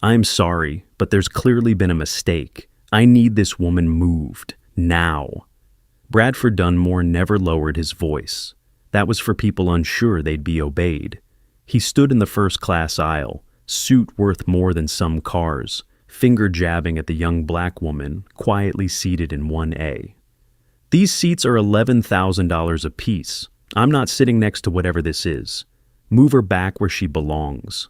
I'm sorry, but there's clearly been a mistake. I need this woman moved. Now." Bradford Dunmore never lowered his voice. That was for people unsure they'd be obeyed. He stood in the first-class aisle, suit worth more than some cars, finger jabbing at the young black woman quietly seated in 1A. "These seats are $11,000 apiece. I'm not sitting next to whatever this is. Move her back where she belongs."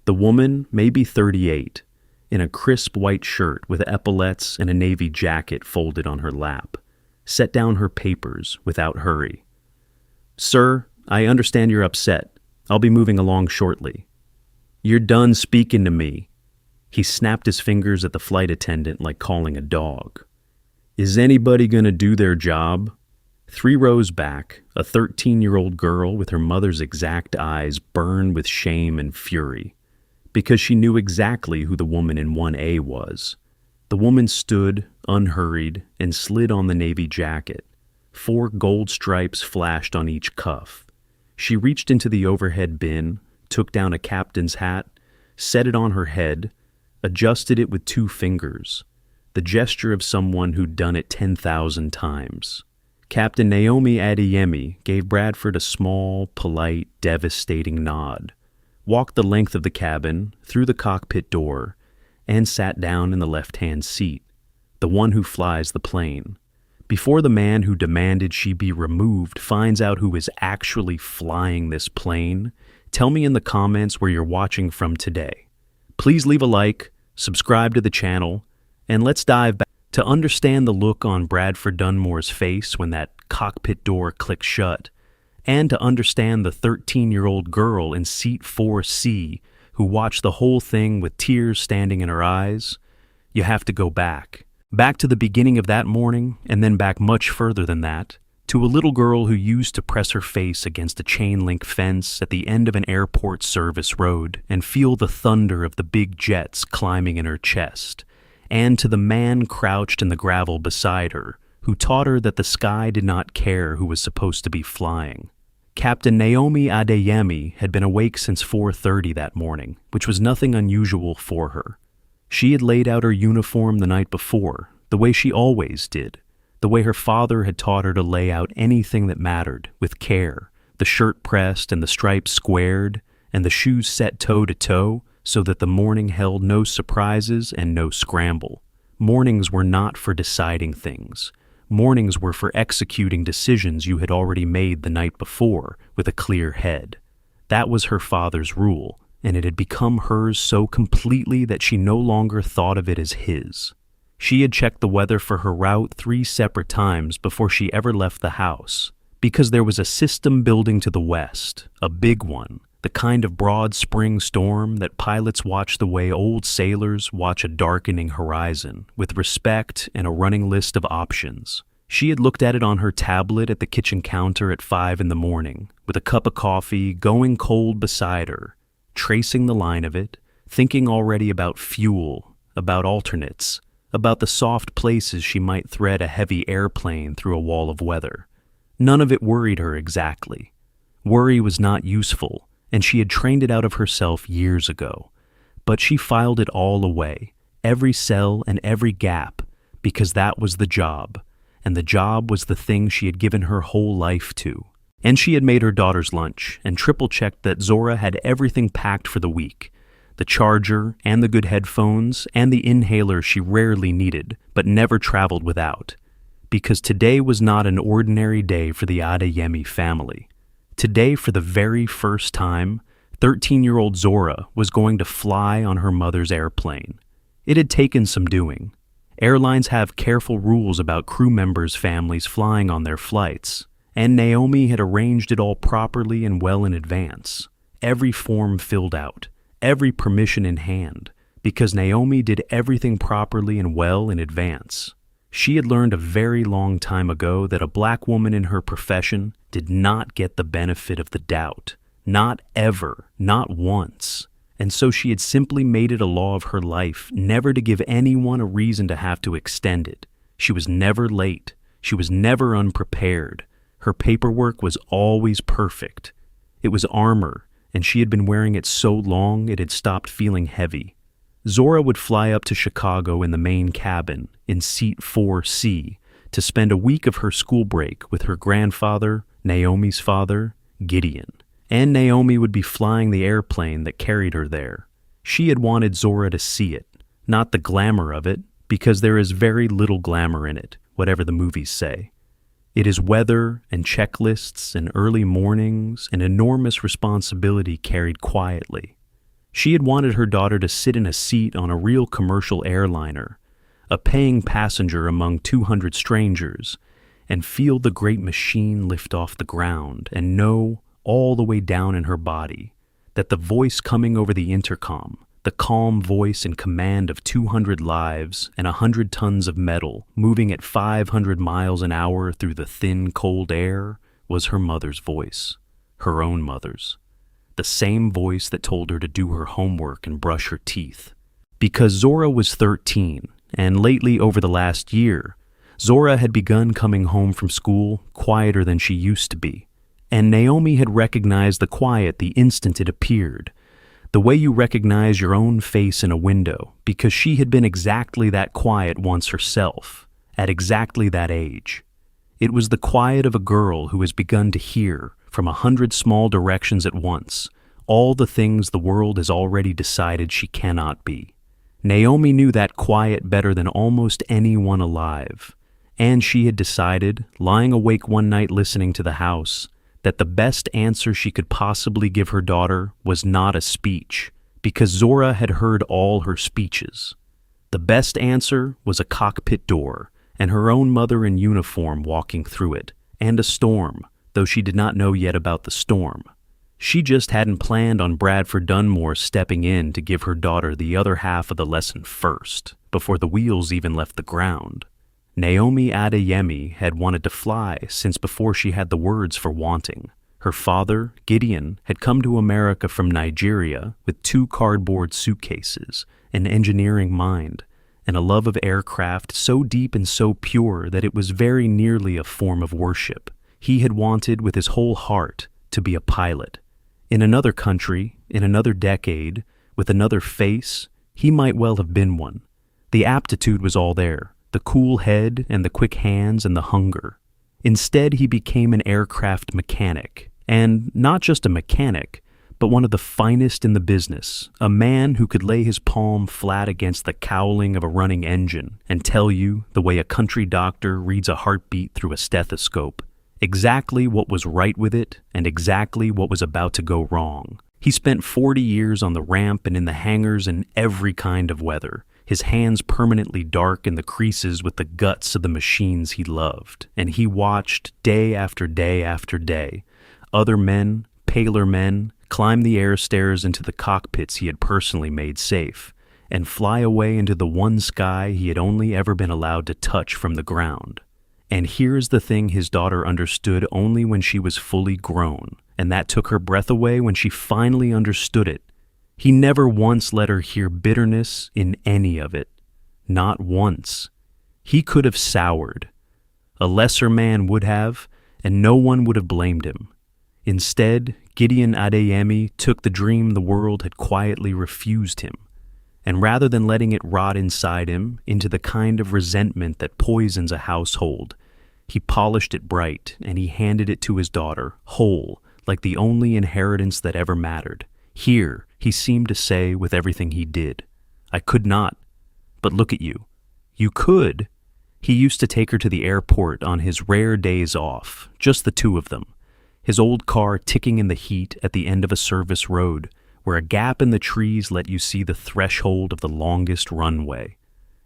The woman, maybe 38, in a crisp white shirt with epaulettes and a navy jacket folded on her lap, set down her papers without hurry. "Sir, I understand you're upset. I'll be moving along shortly." "You're done speaking to me." He snapped his fingers at the flight attendant like calling a dog. "Is anybody gonna do their job?" 3 rows back, a 13-year-old girl with her mother's exact eyes burned with shame and fury, because she knew exactly who the woman in 1A was. The woman stood, unhurried, and slid on the navy jacket. 4 gold stripes flashed on each cuff. She reached into the overhead bin, took down a captain's hat, set it on her head, adjusted it with 2 fingers, the gesture of someone who'd done it 10,000 times. Captain Naomi Adeyemi gave Bradford a small, polite, devastating nod, walked the length of the cabin, through the cockpit door, and sat down in the left-hand seat, the one who flies the plane. Before the man who demanded she be removed finds out who is actually flying this plane, tell me in the comments where you're watching from today. Please leave a like, subscribe to the channel, and let's dive back to understand the look on Bradford Dunmore's face when that cockpit door clicked shut, and to understand the 13-year-old girl in seat 4C who watched the whole thing with tears standing in her eyes. You have to go back to the beginning of that morning, and then back much further than that, to a little girl who used to press her face against a chain-link fence at the end of an airport service road and feel the thunder of the big jets climbing in her chest, and to the man crouched in the gravel beside her, who taught her that the sky did not care who was supposed to be flying. Captain Naomi Adeyemi had been awake since 4:30 that morning, which was nothing unusual for her. She had laid out her uniform the night before, the way she always did, the way her father had taught her to lay out anything that mattered, with care, the shirt pressed and the stripes squared, and the shoes set toe to toe, so that the morning held no surprises and no scramble. Mornings were not for deciding things. Mornings were for executing decisions you had already made the night before with a clear head. That was her father's rule, and it had become hers so completely that she no longer thought of it as his. She had checked the weather for her route 3 separate times before she ever left the house, because there was a system building to the west, a big one, the kind of broad spring storm that pilots watch the way old sailors watch a darkening horizon, with respect and a running list of options. She had looked at it on her tablet at the kitchen counter at 5 in the morning, with a cup of coffee going cold beside her, tracing the line of it, thinking already about fuel, about alternates, about the soft places she might thread a heavy airplane through a wall of weather. None of it worried her exactly. Worry was not useful, and she had trained it out of herself years ago. But she filed it all away, every cell and every gap, because that was the job, and the job was the thing she had given her whole life to. And she had made her daughter's lunch and triple-checked that Zora had everything packed for the week, the charger and the good headphones and the inhaler she rarely needed but never traveled without, because today was not an ordinary day for the Adeyemi family. Today, for the very first time, 13-year-old Zora was going to fly on her mother's airplane. It had taken some doing. Airlines have careful rules about crew members' families flying on their flights, and Naomi had arranged it all properly and well in advance. Every form filled out, every permission in hand, because Naomi did everything properly and well in advance. She had learned a very long time ago that a black woman in her profession did not get the benefit of the doubt. Not ever, not once. And so she had simply made it a law of her life never to give anyone a reason to have to extend it. She was never late. She was never unprepared. Her paperwork was always perfect. It was armor, and she had been wearing it so long it had stopped feeling heavy. Zora would fly up to Chicago in the main cabin, in seat 4C, to spend a week of her school break with her grandfather, Naomi's father, Gideon. And Naomi would be flying the airplane that carried her there. She had wanted Zora to see it, not the glamour of it, because there is very little glamour in it, whatever the movies say. It is weather and checklists and early mornings and enormous responsibility carried quietly. She had wanted her daughter to sit in a seat on a real commercial airliner, a paying passenger among 200 strangers, and feel the great machine lift off the ground and know, all the way down in her body, that the voice coming over the intercom, the calm voice in command of 200 lives and 100 tons of metal moving at 500 miles an hour through the thin, cold air, was her mother's voice, her own mother's. The same voice that told her to do her homework and brush her teeth. Because Zora was 13, and lately over the last year, Zora had begun coming home from school quieter than she used to be, and Naomi had recognized the quiet the instant it appeared, the way you recognize your own face in a window, because she had been exactly that quiet once herself, at exactly that age. It was the quiet of a girl who has begun to hear, from 100 small directions at once, all the things the world has already decided she cannot be. Naomi knew that quiet better than almost anyone alive, and she had decided, lying awake one night listening to the house, that the best answer she could possibly give her daughter was not a speech, because Zora had heard all her speeches. The best answer was a cockpit door, and her own mother in uniform walking through it, and a storm, though she did not know yet about the storm. She just hadn't planned on Bradford Dunmore stepping in to give her daughter the other half of the lesson first, before the wheels even left the ground. Naomi Adeyemi had wanted to fly since before she had the words for wanting. Her father, Gideon, had come to America from Nigeria with 2 cardboard suitcases, an engineering mind, and a love of aircraft so deep and so pure that it was very nearly a form of worship. He had wanted with his whole heart to be a pilot. In another country, in another decade, with another face, he might well have been one. The aptitude was all there, the cool head and the quick hands and the hunger. Instead, he became an aircraft mechanic, and not just a mechanic, but one of the finest in the business, a man who could lay his palm flat against the cowling of a running engine and tell you, the way a country doctor reads a heartbeat through a stethoscope, exactly what was right with it and exactly what was about to go wrong. He spent 40 years on the ramp and in the hangars in every kind of weather, his hands permanently dark in the creases with the guts of the machines he loved, and he watched day after day after day other men, paler men, climb the air stairs into the cockpits he had personally made safe, and fly away into the one sky he had only ever been allowed to touch from the ground. And here's the thing his daughter understood only when she was fully grown, and that took her breath away when she finally understood it. He never once let her hear bitterness in any of it. Not once. He could have soured. A lesser man would have, and no one would have blamed him. Instead, Gideon Adeyemi took the dream the world had quietly refused him, and rather than letting it rot inside him into the kind of resentment that poisons a household, he polished it bright and he handed it to his daughter, whole, like the only inheritance that ever mattered. Here, he seemed to say with everything he did, I could not, but look at you. You could. He used to take her to the airport on his rare days off, just the two of them, his old car ticking in the heat at the end of a service road, where a gap in the trees let you see the threshold of the longest runway.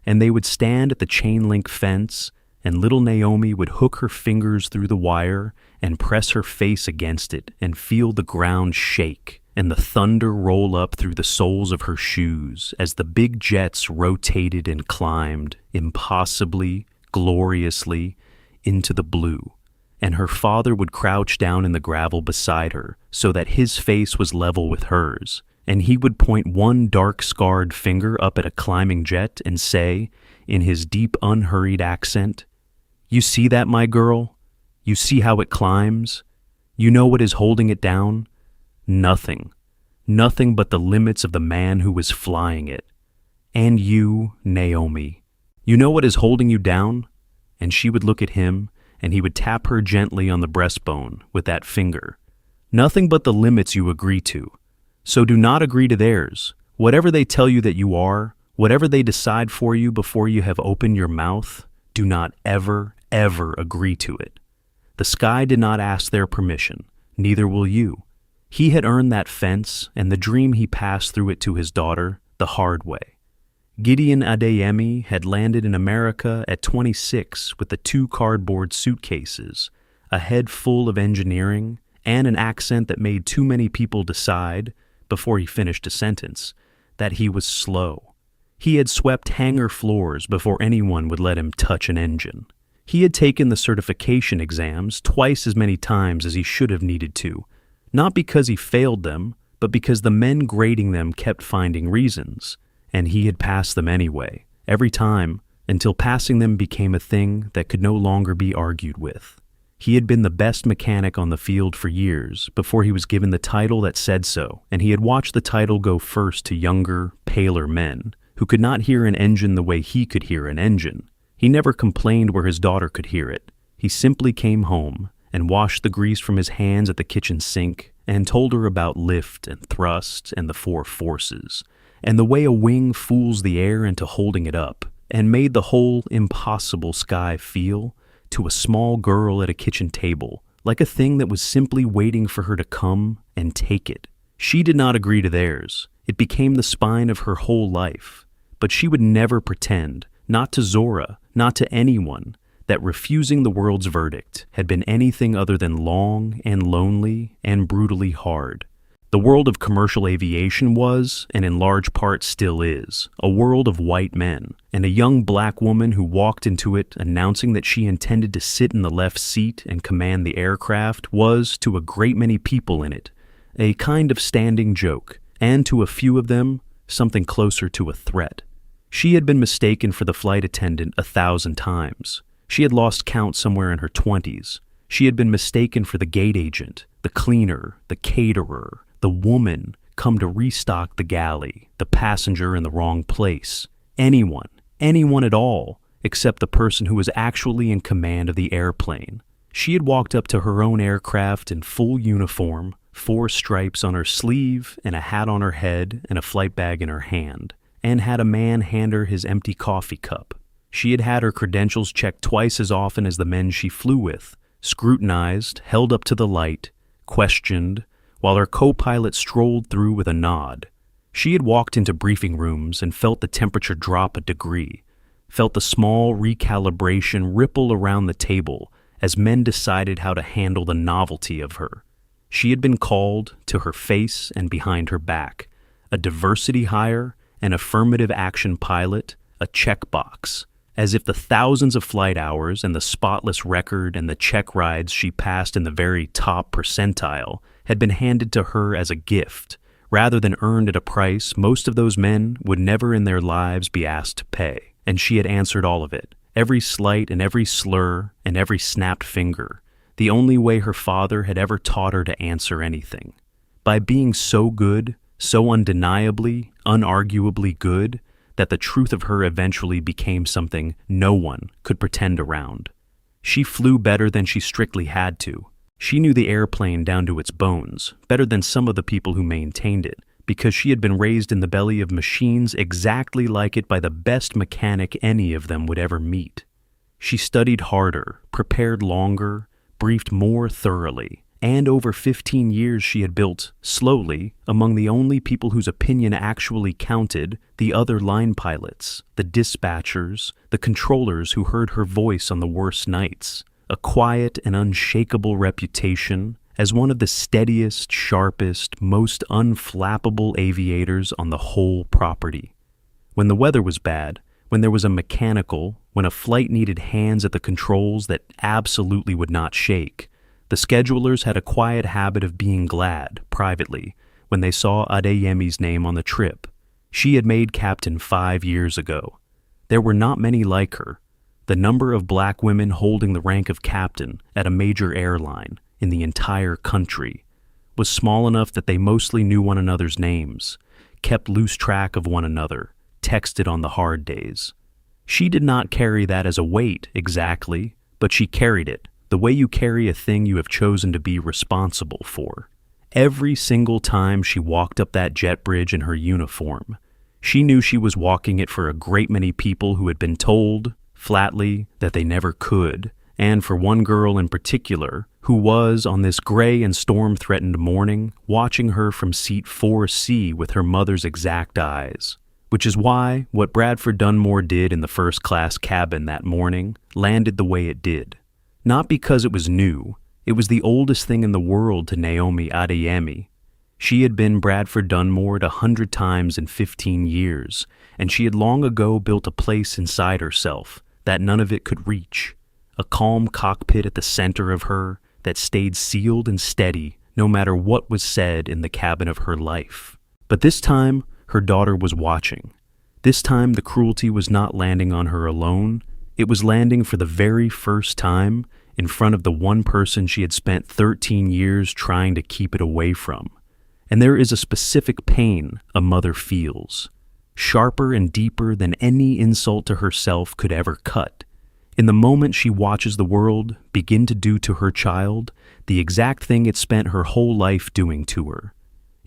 And they would stand at the chain-link fence, and little Naomi would hook her fingers through the wire and press her face against it and feel the ground shake and the thunder roll up through the soles of her shoes as the big jets rotated and climbed, impossibly, gloriously, into the blue. And her father would crouch down in the gravel beside her so that his face was level with hers, and he would point one dark scarred finger up at a climbing jet and say, in his deep unhurried accent, You see that, my girl? You see how it climbs? You know what is holding it down? Nothing. Nothing but the limits of the man who was flying it. And you, Naomi. You know what is holding you down? And she would look at him, and he would tap her gently on the breastbone with that finger. Nothing but the limits you agree to. So do not agree to theirs. Whatever they tell you that you are, whatever they decide for you before you have opened your mouth, do not ever, ever agree to it. The sky did not ask their permission, neither will you. He had earned that fence and the dream he passed through it to his daughter the hard way. Gideon Adeyemi had landed in America at 26 with the 2 cardboard suitcases, a head full of engineering, and an accent that made too many people decide, before he finished a sentence, that he was slow. He had swept hangar floors before anyone would let him touch an engine. He had taken the certification exams twice as many times as he should have needed to, not because he failed them, but because the men grading them kept finding reasons, and he had passed them anyway, every time, until passing them became a thing that could no longer be argued with. He had been the best mechanic on the field for years before he was given the title that said so, and he had watched the title go first to younger, paler men who could not hear an engine the way he could hear an engine. He never complained where his daughter could hear it. He simply came home and washed the grease from his hands at the kitchen sink and told her about lift and thrust and the 4 forces, and the way a wing fools the air into holding it up, and made the whole impossible sky feel, to a small girl at a kitchen table, like a thing that was simply waiting for her to come and take it. She did not agree to theirs. It became the spine of her whole life. But she would never pretend, not to Zora, not to anyone, that refusing the world's verdict had been anything other than long and lonely and brutally hard. The world of commercial aviation was, and in large part still is, a world of white men, and a young black woman who walked into it announcing that she intended to sit in the left seat and command the aircraft was, to a great many people in it, a kind of standing joke, and to a few of them, something closer to a threat. She had been mistaken for the flight attendant 1,000 times. She had lost count somewhere in her 20s. She had been mistaken for the gate agent, the cleaner, the caterer, the woman come to restock the galley, the passenger in the wrong place. Anyone at all, except the person who was actually in command of the airplane. She had walked up to her own aircraft in full uniform, 4 stripes on her sleeve and a hat on her head and a flight bag in her hand, and had a man hand her his empty coffee cup. She had had her credentials checked twice as often as the men she flew with, scrutinized, held up to the light, questioned, while her co-pilot strolled through with a nod. She had walked into briefing rooms and felt the temperature drop a degree, felt the small recalibration ripple around the table as men decided how to handle the novelty of her. She had been called, to her face and behind her back, a diversity hire, an affirmative action pilot, a checkbox, as if the thousands of flight hours and the spotless record and the check rides she passed in the very top percentile had been handed to her as a gift, rather than earned at a price most of those men would never in their lives be asked to pay. And she had answered all of it, every slight and every slur and every snapped finger, the only way her father had ever taught her to answer anything. By being so good, so undeniably, unarguably good, that the truth of her eventually became something no one could pretend around. She flew better than she strictly had to. She knew the airplane down to its bones, better than some of the people who maintained it, because she had been raised in the belly of machines exactly like it by the best mechanic any of them would ever meet. She studied harder, prepared longer, briefed more thoroughly, and over 15 years she had built, slowly, among the only people whose opinion actually counted, the other line pilots, the dispatchers, the controllers who heard her voice on the worst nights, a quiet and unshakable reputation as one of the steadiest, sharpest, most unflappable aviators on the whole property. When the weather was bad, when there was a mechanical, when a flight needed hands at the controls that absolutely would not shake, the schedulers had a quiet habit of being glad, privately, when they saw Adeyemi's name on the trip. She had made captain 5 years ago. There were not many like her. The number of black women holding the rank of captain at a major airline in the entire country was small enough that they mostly knew one another's names, kept loose track of one another, texted on the hard days. She did not carry that as a weight, exactly, but she carried it, the way you carry a thing you have chosen to be responsible for. Every single time she walked up that jet bridge in her uniform, she knew she was walking it for a great many people who had been told, flatly, that they never could, and for one girl in particular, who was, on this gray and storm-threatened morning, watching her from seat 4C with her mother's exact eyes. Which is why what Bradford Dunmore did in the first-class cabin that morning landed the way it did. Not because it was new, it was the oldest thing in the world to Naomi Adeyemi. She had been Bradford Dunmore 100 times in 15 years, and she had long ago built a place inside herself that none of it could reach. A calm cockpit at the center of her that stayed sealed and steady no matter what was said in the cabin of her life. But this time, her daughter was watching. This time, the cruelty was not landing on her alone. It was landing for the very first time in front of the one person she had spent 13 years trying to keep it away from. And there is a specific pain a mother feels, sharper and deeper than any insult to herself could ever cut. In the moment she watches the world begin to do to her child the exact thing it spent her whole life doing to her.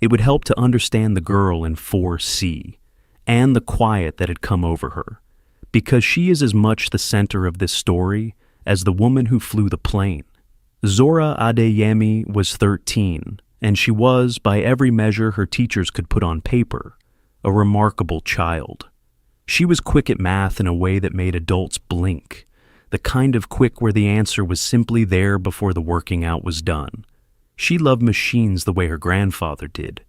It would help to understand the girl in 4C and the quiet that had come over her, because she is as much the center of this story as the woman who flew the plane. Zora Adeyemi was 13, and she was, by every measure her teachers could put on paper, a remarkable child. She was quick at math in a way that made adults blink, the kind of quick where the answer was simply there before the working out was done. She loved machines the way her grandfather did.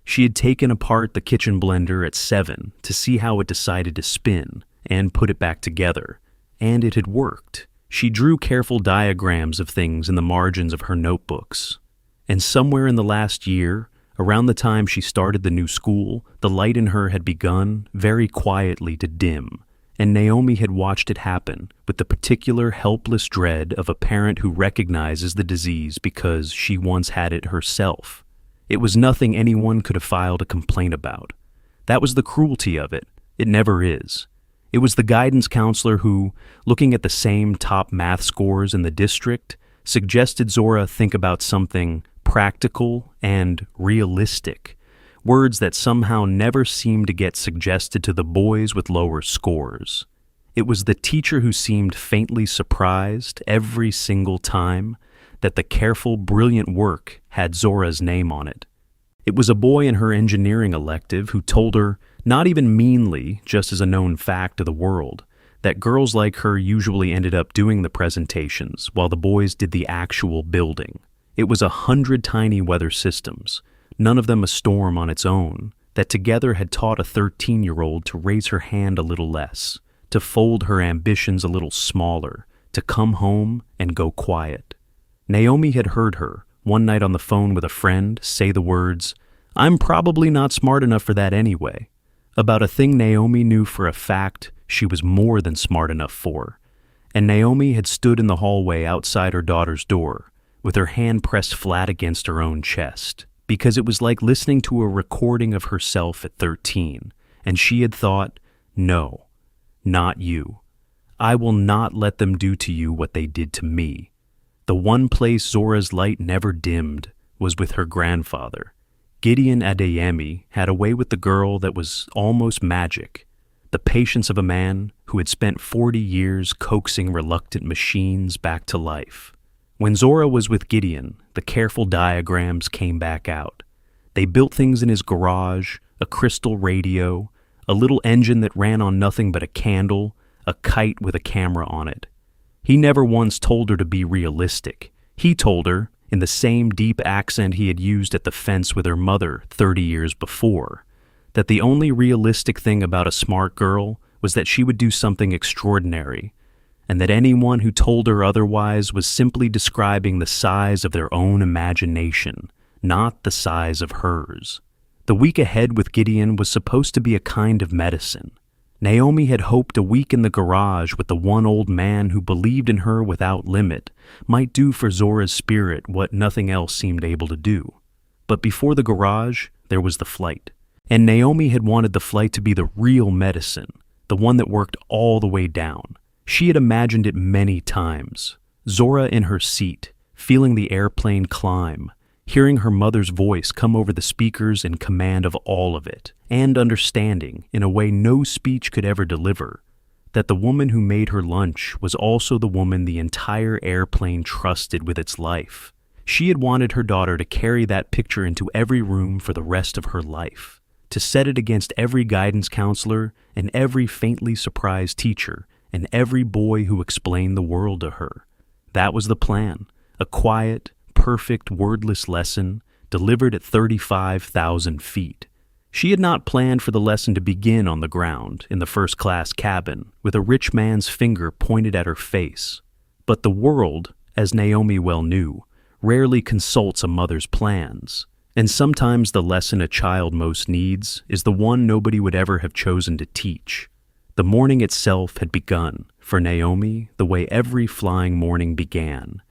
She had taken apart the kitchen blender at 7 to see how it decided to spin and put it back together, and it had worked. She drew careful diagrams of things in the margins of her notebooks. And somewhere in the last year, around the time she started the new school, the light in her had begun, very quietly, to dim, and Naomi had watched it happen with the particular helpless dread of a parent who recognizes the disease because she once had it herself. It was nothing anyone could have filed a complaint about. That was the cruelty of it. It never is. It was the guidance counselor who, looking at the same top math scores in the district, suggested Zora think about something practical and realistic, words that somehow never seemed to get suggested to the boys with lower scores. It was the teacher who seemed faintly surprised every single time that the careful, brilliant work had Zora's name on it. It was a boy in her engineering elective who told her, not even meanly, just as a known fact of the world, that girls like her usually ended up doing the presentations while the boys did the actual building. It was 100 tiny weather systems, none of them a storm on its own, that together had taught a 13-year-old to raise her hand a little less, to fold her ambitions a little smaller, to come home and go quiet. Naomi had heard her, one night on the phone with a friend, say the words, "I'm probably not smart enough for that anyway," about a thing Naomi knew for a fact she was more than smart enough for. And Naomi had stood in the hallway outside her daughter's door, with her hand pressed flat against her own chest, because it was like listening to a recording of herself at 13, and she had thought, "No, not you. I will not let them do to you what they did to me." The one place Zora's light never dimmed was with her grandfather. Gideon Adeyemi had a way with the girl that was almost magic, the patience of a man who had spent 40 years coaxing reluctant machines back to life. When Zora was with Gideon, the careful diagrams came back out. They built things in his garage, a crystal radio, a little engine that ran on nothing but a candle, a kite with a camera on it. He never once told her to be realistic. He told her, in the same deep accent he had used at the fence with her mother 30 years before, that the only realistic thing about a smart girl was that she would do something extraordinary, and that anyone who told her otherwise was simply describing the size of their own imagination, not the size of hers. The week ahead with Gideon was supposed to be a kind of medicine. Naomi had hoped a week in the garage with the one old man who believed in her without limit might do for Zora's spirit what nothing else seemed able to do. But before the garage, there was the flight. And Naomi had wanted the flight to be the real medicine, the one that worked all the way down. She had imagined it many times. Zora in her seat, feeling the airplane climb, hearing her mother's voice come over the speakers in command of all of it, and understanding, in a way no speech could ever deliver, that the woman who made her lunch was also the woman the entire airplane trusted with its life. She had wanted her daughter to carry that picture into every room for the rest of her life, to set it against every guidance counselor and every faintly surprised teacher and every boy who explained the world to her. That was the plan, a quiet, perfect, wordless lesson delivered at 35,000 feet. She had not planned for the lesson to begin on the ground in the first-class cabin with a rich man's finger pointed at her face. But the world, as Naomi well knew, rarely consults a mother's plans, and sometimes the lesson a child most needs is the one nobody would ever have chosen to teach. The morning itself had begun, for Naomi, the way every flying morning began,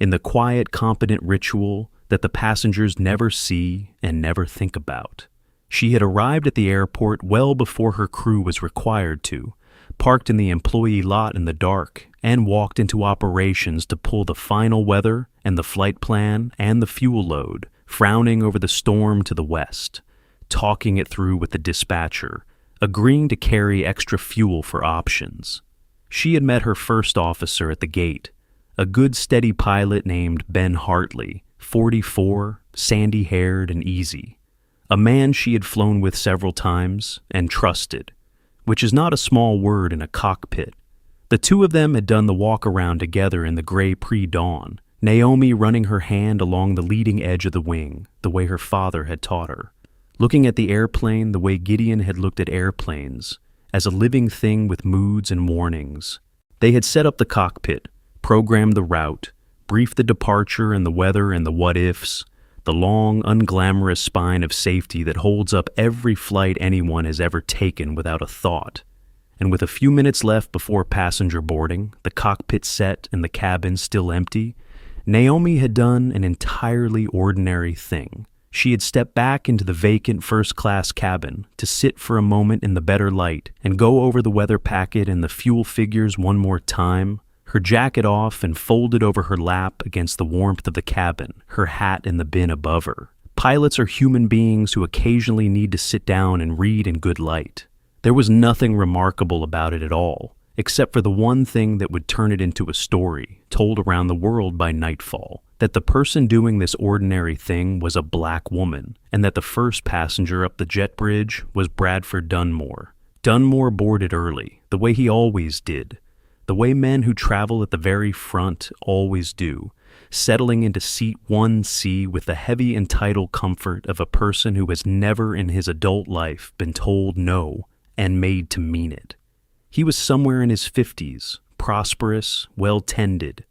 in the quiet, competent ritual that the passengers never see and never think about. She had arrived at the airport well before her crew was required to, parked in the employee lot in the dark, and walked into operations to pull the final weather and the flight plan and the fuel load, frowning over the storm to the west, talking it through with the dispatcher, agreeing to carry extra fuel for options. She had met her first officer at the gate, a good steady pilot named Ben Hartley, 44, sandy-haired and easy. A man she had flown with several times and trusted, which is not a small word in a cockpit. The two of them had done the walk-around together in the gray pre-dawn, Naomi running her hand along the leading edge of the wing, the way her father had taught her, looking at the airplane the way Gideon had looked at airplanes, as a living thing with moods and warnings. They had set up the cockpit, programmed the route, briefed the departure and the weather and the what-ifs, the long, unglamorous spine of safety that holds up every flight anyone has ever taken without a thought. And with a few minutes left before passenger boarding, the cockpit set and the cabin still empty, Naomi had done an entirely ordinary thing. She had stepped back into the vacant first-class cabin to sit for a moment in the better light and go over the weather packet and the fuel figures one more time, her jacket off and folded over her lap against the warmth of the cabin, her hat in the bin above her. Pilots are human beings who occasionally need to sit down and read in good light. There was nothing remarkable about it at all, except for the one thing that would turn it into a story told around the world by nightfall, that the person doing this ordinary thing was a black woman, and that the first passenger up the jet bridge was Bradford Dunmore. Dunmore boarded early, the way he always did, the way men who travel at the very front always do, settling into seat 1C with the heavy entitled comfort of a person who has never in his adult life been told no and made to mean it. He was somewhere in his 50s, prosperous, well-tended,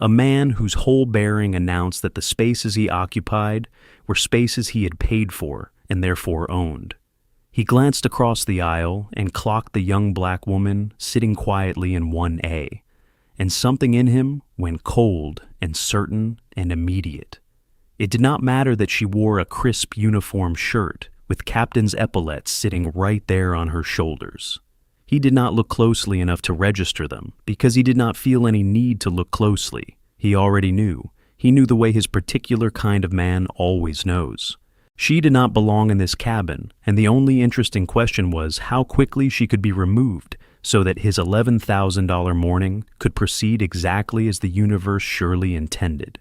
a man whose whole bearing announced that the spaces he occupied were spaces he had paid for and therefore owned. He glanced across the aisle and clocked the young black woman sitting quietly in 1A, and something in him went cold and certain and immediate. It did not matter that she wore a crisp uniform shirt with captain's epaulets sitting right there on her shoulders. He did not look closely enough to register them because he did not feel any need to look closely. He already knew. He knew the way his particular kind of man always knows. She did not belong in this cabin, and the only interesting question was how quickly she could be removed so that his $11,000 morning could proceed exactly as the universe surely intended.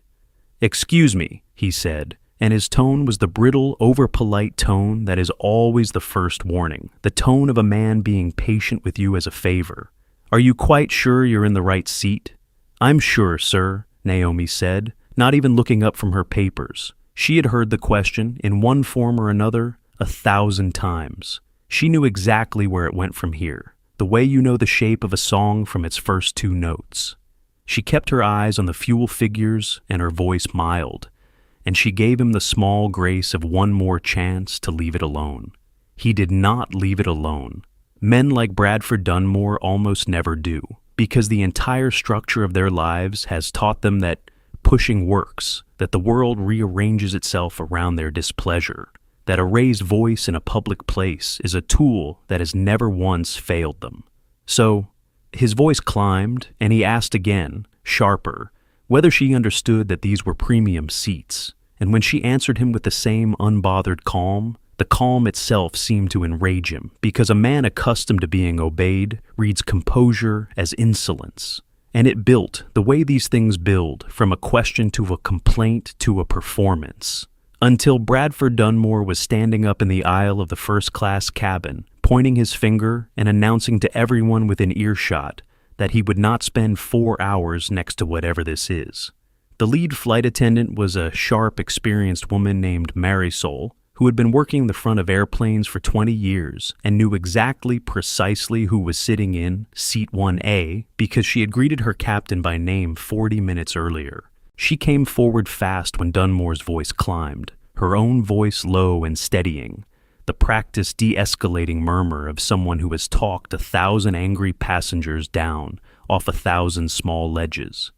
"Excuse me," he said, and his tone was the brittle, over-polite tone that is always the first warning, the tone of a man being patient with you as a favor. "Are you quite sure you're in the right seat?" "I'm sure, sir," Naomi said, not even looking up from her papers. She had heard the question, in one form or another, 1,000 times. She knew exactly where it went from here, the way you know the shape of a song from its first two notes. She kept her eyes on the fuel figures and her voice mild, and she gave him the small grace of one more chance to leave it alone. He did not leave it alone. Men like Bradford Dunmore almost never do, because the entire structure of their lives has taught them that pushing works, that the world rearranges itself around their displeasure, that a raised voice in a public place is a tool that has never once failed them. So, his voice climbed, and he asked again, sharper, whether she understood that these were premium seats. And when she answered him with the same unbothered calm, the calm itself seemed to enrage him, because a man accustomed to being obeyed reads composure as insolence. And it built, the way these things build, from a question to a complaint to a performance. Until Bradford Dunmore was standing up in the aisle of the first-class cabin, pointing his finger and announcing to everyone within earshot that he would not spend 4 hours next to whatever this is. The lead flight attendant was a sharp, experienced woman named Marisol, who had been working the front of airplanes for 20 years and knew exactly precisely who was sitting in seat 1A because she had greeted her captain by name 40 minutes earlier. She came forward fast when Dunmore's voice climbed, her own voice low and steadying, the practiced de-escalating murmur of someone who has talked 1,000 angry passengers down off 1,000 small ledges.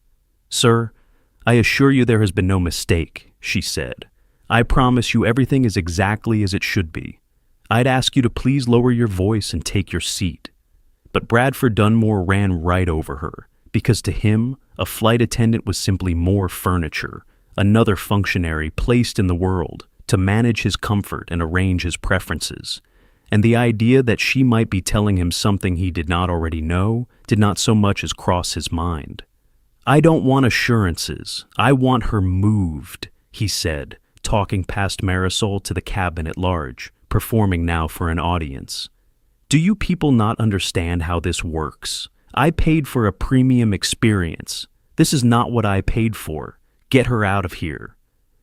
"Sir, I assure you there has been no mistake," she said. "I promise you everything is exactly as it should be. I'd ask you to please lower your voice and take your seat." But Bradford Dunmore ran right over her, because to him, a flight attendant was simply more furniture, another functionary placed in the world to manage his comfort and arrange his preferences. And the idea that she might be telling him something he did not already know did not so much as cross his mind. "I don't want assurances. I want her moved," he said, talking past Marisol to the cabin at large, performing now for an audience. "Do you people not understand how this works? I paid for a premium experience. This is not what I paid for. Get her out of here."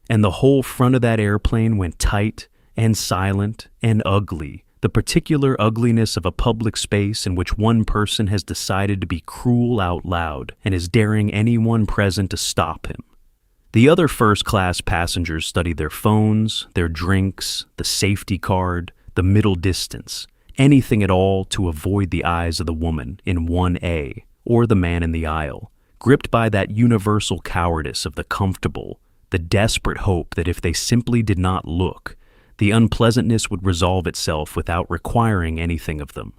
And the whole front of that airplane went tight and silent and ugly, the particular ugliness of a public space in which one person has decided to be cruel out loud and is daring anyone present to stop him. The other first-class passengers studied their phones, their drinks, the safety card, the middle distance, anything at all to avoid the eyes of the woman in 1A or the man in the aisle, gripped by that universal cowardice of the comfortable, the desperate hope that if they simply did not look, the unpleasantness would resolve itself without requiring anything of them.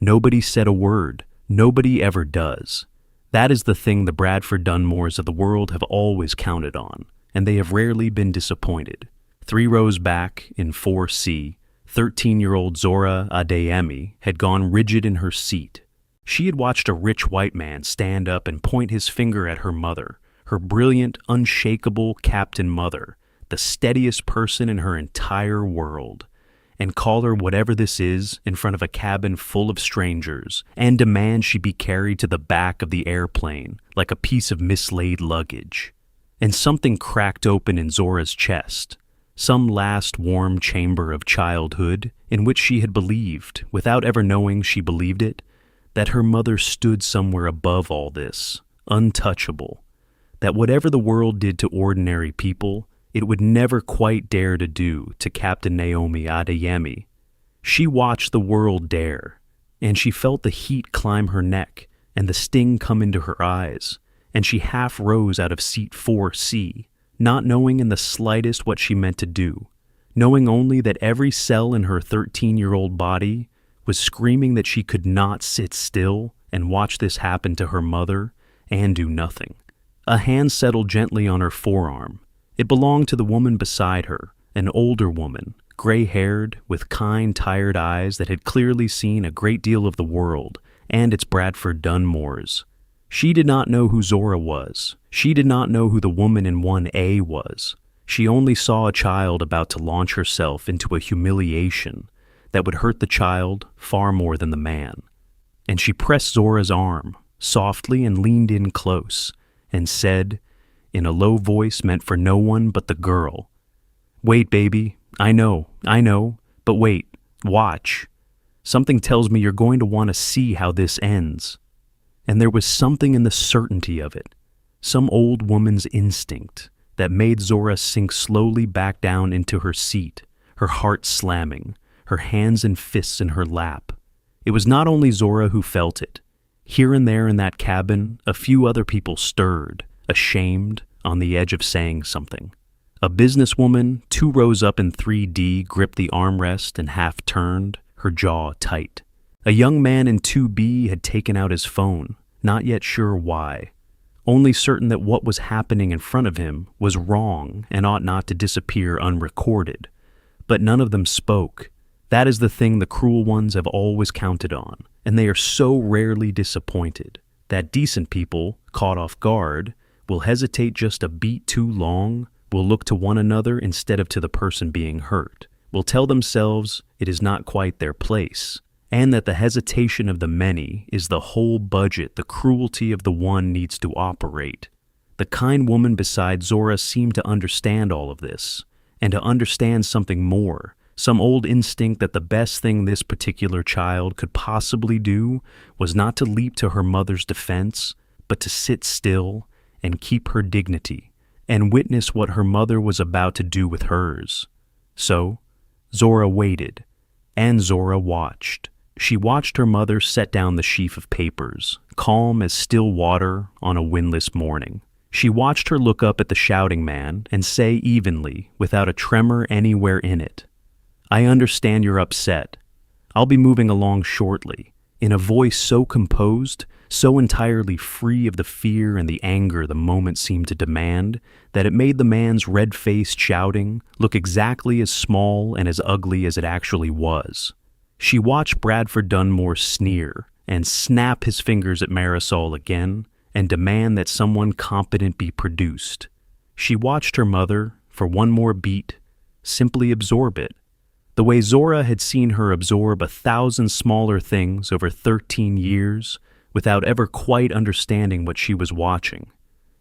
Nobody said a word. Nobody ever does. That is the thing the Bradford Dunmores of the world have always counted on, and they have rarely been disappointed. 3 rows back, in 4C, 13-year-old Zora Adeyemi had gone rigid in her seat. She had watched a rich white man stand up and point his finger at her mother, her brilliant, unshakable captain mother, the steadiest person in her entire world, and call her whatever this is in front of a cabin full of strangers and demand she be carried to the back of the airplane like a piece of mislaid luggage. And something cracked open in Zora's chest, some last warm chamber of childhood in which she had believed, without ever knowing she believed it, that her mother stood somewhere above all this, untouchable, that whatever the world did to ordinary people, it would never quite dare to do to Captain Naomi Adeyemi. She watched the world dare, and she felt the heat climb her neck and the sting come into her eyes, and she half rose out of seat 4C, not knowing in the slightest what she meant to do, knowing only that every cell in her 13-year-old body was screaming that she could not sit still and watch this happen to her mother and do nothing. A hand settled gently on her forearm. It belonged to the woman beside her, an older woman, gray-haired, with kind, tired eyes that had clearly seen a great deal of the world and its Bradford Dunmores. She did not know who Zora was. She did not know who the woman in 1A was. She only saw a child about to launch herself into a humiliation that would hurt the child far more than the man. And she pressed Zora's arm, softly, and leaned in close, and said, in a low voice meant for no one but the girl, "Wait, baby. I know, but wait, watch. Something tells me you're going to want to see how this ends." And there was something in the certainty of it, some old woman's instinct, that made Zora sink slowly back down into her seat, her heart slamming, her hands and fists in her lap. It was not only Zora who felt it. Here and there in that cabin, a few other people stirred, ashamed, on the edge of saying something. A businesswoman, 2 rows up in 3D, gripped the armrest and half turned, her jaw tight. A young man in 2B had taken out his phone, not yet sure why, only certain that what was happening in front of him was wrong and ought not to disappear unrecorded. But none of them spoke. That is the thing the cruel ones have always counted on, and they are so rarely disappointed that decent people, caught off guard, will hesitate just a beat too long, will look to one another instead of to the person being hurt, will tell themselves it is not quite their place, and that the hesitation of the many is the whole budget the cruelty of the one needs to operate. The kind woman beside Zora seemed to understand all of this, and to understand something more, some old instinct that the best thing this particular child could possibly do was not to leap to her mother's defense, but to sit still and keep her dignity, and witness what her mother was about to do with hers. So, Zora waited, and Zora watched. She watched her mother set down the sheaf of papers, calm as still water on a windless morning. She watched her look up at the shouting man and say evenly, without a tremor anywhere in it, "I understand you're upset. I'll be moving along shortly," in a voice so composed, so entirely free of the fear and the anger the moment seemed to demand, that it made the man's red-faced shouting look exactly as small and as ugly as it actually was. She watched Bradford Dunmore sneer and snap his fingers at Marisol again and demand that someone competent be produced. She watched her mother, for one more beat, simply absorb it, the way Zora had seen her absorb 1,000 smaller things over 13 years without ever quite understanding what she was watching.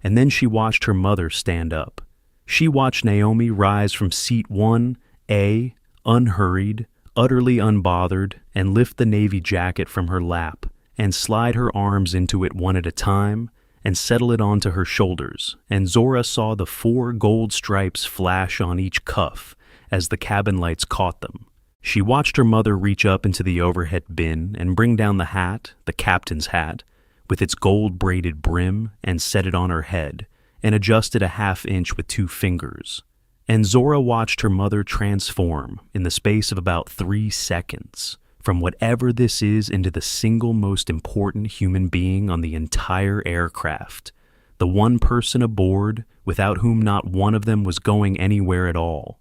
And then she watched her mother stand up. She watched Naomi rise from seat 1A, unhurried, utterly unbothered, and lift the navy jacket from her lap and slide her arms into it one at a time and settle it onto her shoulders, and Zora saw the 4 gold stripes flash on each cuff as the cabin lights caught them. She watched her mother reach up into the overhead bin and bring down the hat, the captain's hat, with its gold-braided brim, and set it on her head, and adjust it a half-inch with 2 fingers. And Zora watched her mother transform, in the space of about 3 seconds, from whatever this is into the single most important human being on the entire aircraft, the one person aboard without whom not one of them was going anywhere at all.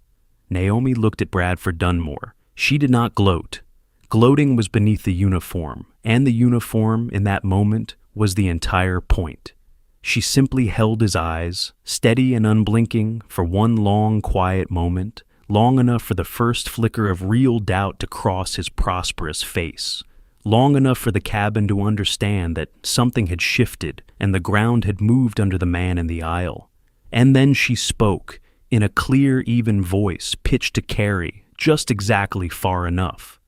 Naomi looked at Bradford Dunmore. She did not gloat. Gloating was beneath the uniform, and the uniform, in that moment, was the entire point. She simply held his eyes, steady and unblinking, for one long, quiet moment, long enough for the first flicker of real doubt to cross his prosperous face, long enough for the cabin to understand that something had shifted and the ground had moved under the man in the aisle. And then she spoke, in a clear, even voice, pitched to carry, just exactly far enough.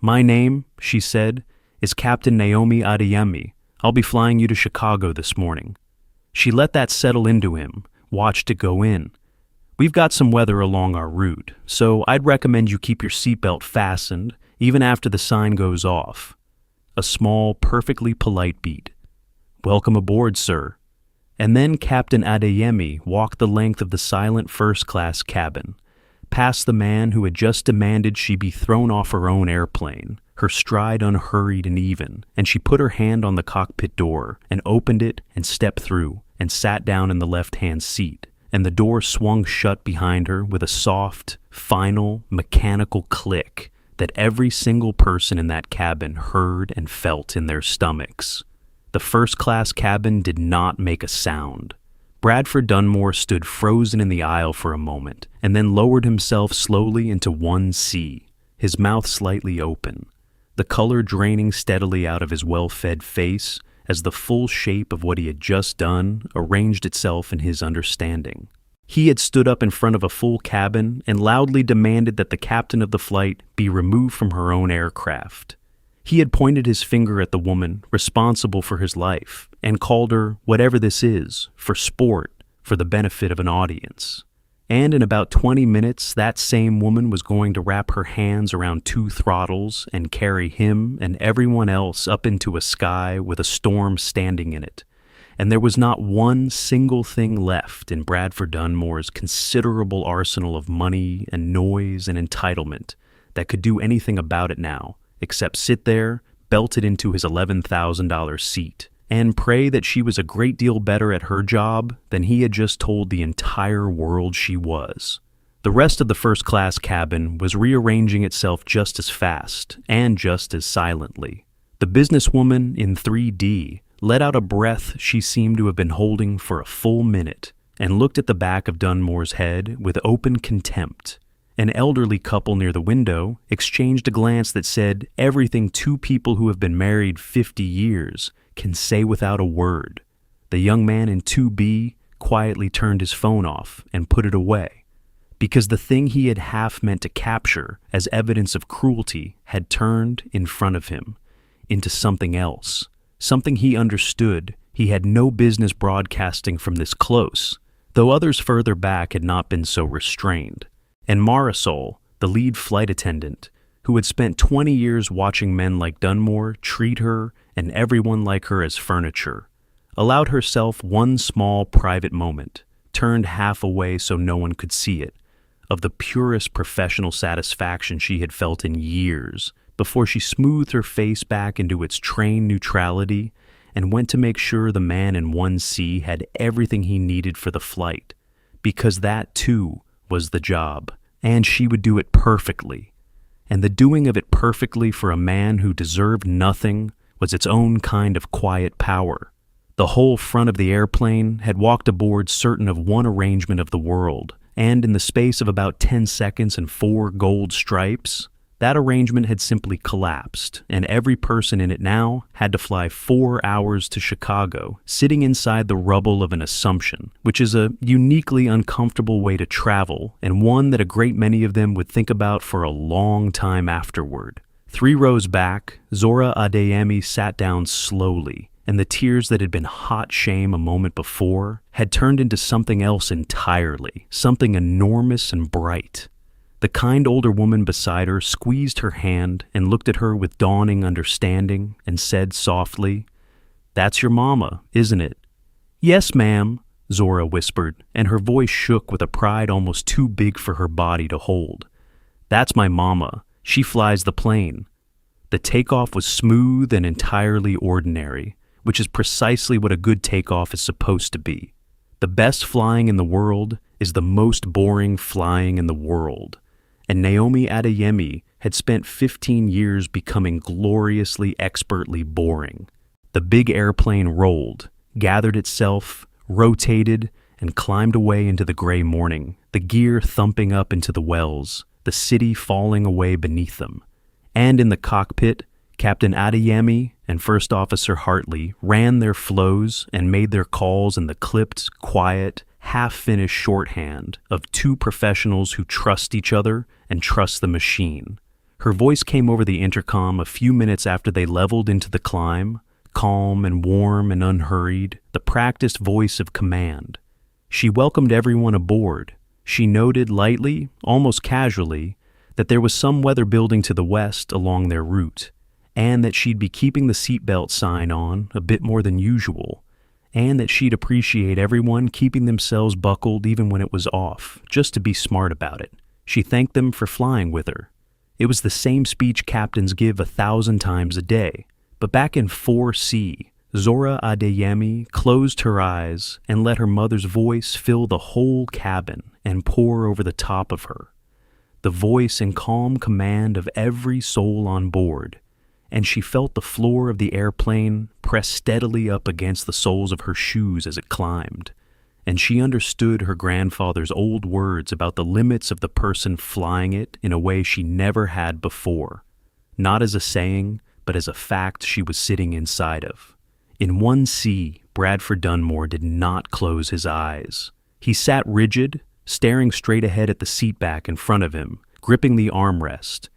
"My name," she said, "is Captain Naomi Adeyemi. I'll be flying you to Chicago this morning." She let that settle into him, watched it go in. "We've got some weather along our route, so I'd recommend you keep your seatbelt fastened, even after the sign goes off." A small, perfectly polite beat. "Welcome aboard, sir." And then Captain Adeyemi walked the length of the silent first-class cabin, past the man who had just demanded she be thrown off her own airplane, her stride unhurried and even, and she put her hand on the cockpit door and opened it and stepped through and sat down in the left-hand seat, and the door swung shut behind her with a soft, final, mechanical click that every single person in that cabin heard and felt in their stomachs. The first-class cabin did not make a sound. Bradford Dunmore stood frozen in the aisle for a moment, and then lowered himself slowly into 1C, his mouth slightly open, the color draining steadily out of his well-fed face as the full shape of what he had just done arranged itself in his understanding. He had stood up in front of a full cabin and loudly demanded that the captain of the flight be removed from her own aircraft. He had pointed his finger at the woman responsible for his life and called her whatever this is, for sport, for the benefit of an audience. And in about 20 minutes, that same woman was going to wrap her hands around 2 throttles and carry him and everyone else up into a sky with a storm standing in it, and there was not one single thing left in Bradford Dunmore's considerable arsenal of money and noise and entitlement that could do anything about it now, except sit there, belted into his $11,000 seat, and pray that she was a great deal better at her job than he had just told the entire world she was. The rest of the first-class cabin was rearranging itself just as fast and just as silently. The businesswoman in 3D let out a breath she seemed to have been holding for a full minute and looked at the back of Dunmore's head with open contempt. An elderly couple near the window exchanged a glance that said everything two people who have been married 50 years can say without a word. The young man in 2B quietly turned his phone off and put it away, because the thing he had half meant to capture as evidence of cruelty had turned in front of him into something else, something he understood he had no business broadcasting from this close, though others further back had not been so restrained. And Marisol, the lead flight attendant, who had spent 20 years watching men like Dunmore treat her and everyone like her as furniture, allowed herself one small private moment, turned half away so no one could see it, of the purest professional satisfaction she had felt in years, before she smoothed her face back into its trained neutrality and went to make sure the man in 1C had everything he needed for the flight, because that too was the job, and she would do it perfectly. And the doing of it perfectly for a man who deserved nothing was its own kind of quiet power. The whole front of the airplane had walked aboard certain of one arrangement of the world, and in the space of about 10 seconds and 4 gold stripes, that arrangement had simply collapsed, and every person in it now had to fly 4 hours to Chicago, sitting inside the rubble of an assumption, which is a uniquely uncomfortable way to travel, and one that a great many of them would think about for a long time afterward. 3 rows back, Zora Adeyemi sat down slowly, and the tears that had been hot shame a moment before had turned into something else entirely, something enormous and bright. The kind older woman beside her squeezed her hand and looked at her with dawning understanding and said softly, "That's your mama, isn't it?" "Yes, ma'am," Zora whispered, and her voice shook with a pride almost too big for her body to hold. "That's my mama. She flies the plane." The takeoff was smooth and entirely ordinary, which is precisely what a good takeoff is supposed to be. The best flying in the world is the most boring flying in the world. And Naomi Adeyemi had spent 15 years becoming gloriously expertly boring. The big airplane rolled, gathered itself, rotated, and climbed away into the gray morning, the gear thumping up into the wells, the city falling away beneath them. And in the cockpit, Captain Adeyemi and First Officer Hartley ran their flows and made their calls in the clipped, quiet, half-finished shorthand of 2 professionals who trust each other and trust the machine. Her voice came over the intercom a few minutes after they leveled into the climb, calm and warm and unhurried, the practiced voice of command. She welcomed everyone aboard. She noted lightly, almost casually, that there was some weather building to the west along their route, and that she'd be keeping the seatbelt sign on a bit more than usual, and that she'd appreciate everyone keeping themselves buckled even when it was off, just to be smart about it. She thanked them for flying with her. It was the same speech captains give 1,000 times a day, but back in 4C, Zora Adeyemi closed her eyes and let her mother's voice fill the whole cabin and pour over the top of her. The voice in calm command of every soul on board, and she felt the floor of the airplane press steadily up against the soles of her shoes as it climbed, and she understood her grandfather's old words about the limits of the person flying it in a way she never had before, not as a saying, but as a fact she was sitting inside of. In 1C, Bradford Dunmore did not close his eyes. He sat rigid, staring straight ahead at the seat back in front of him, gripping the armrest,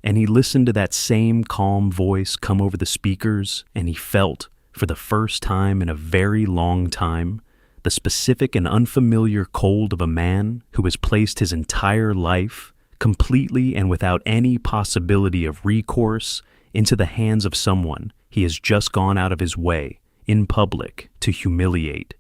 and he listened to that same calm voice come over the speakers, and he felt, for the first time in a very long time, the specific and unfamiliar cold of a man who has placed his entire life, completely and without any possibility of recourse, into the hands of someone he has just gone out of his way, in public, to humiliate.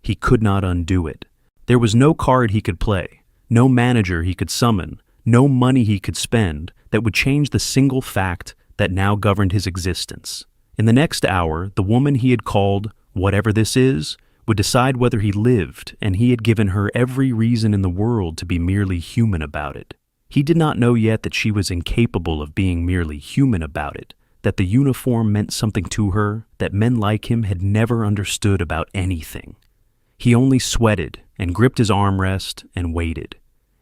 He could not undo it. There was no card he could play, no manager he could summon, no money he could spend that would change the single fact that now governed his existence. In the next hour, the woman he had called whatever this is would decide whether he lived, and he had given her every reason in the world to be merely human about it. He did not know yet that she was incapable of being merely human about it, that the uniform meant something to her that men like him had never understood about anything. He only sweated and gripped his armrest and waited.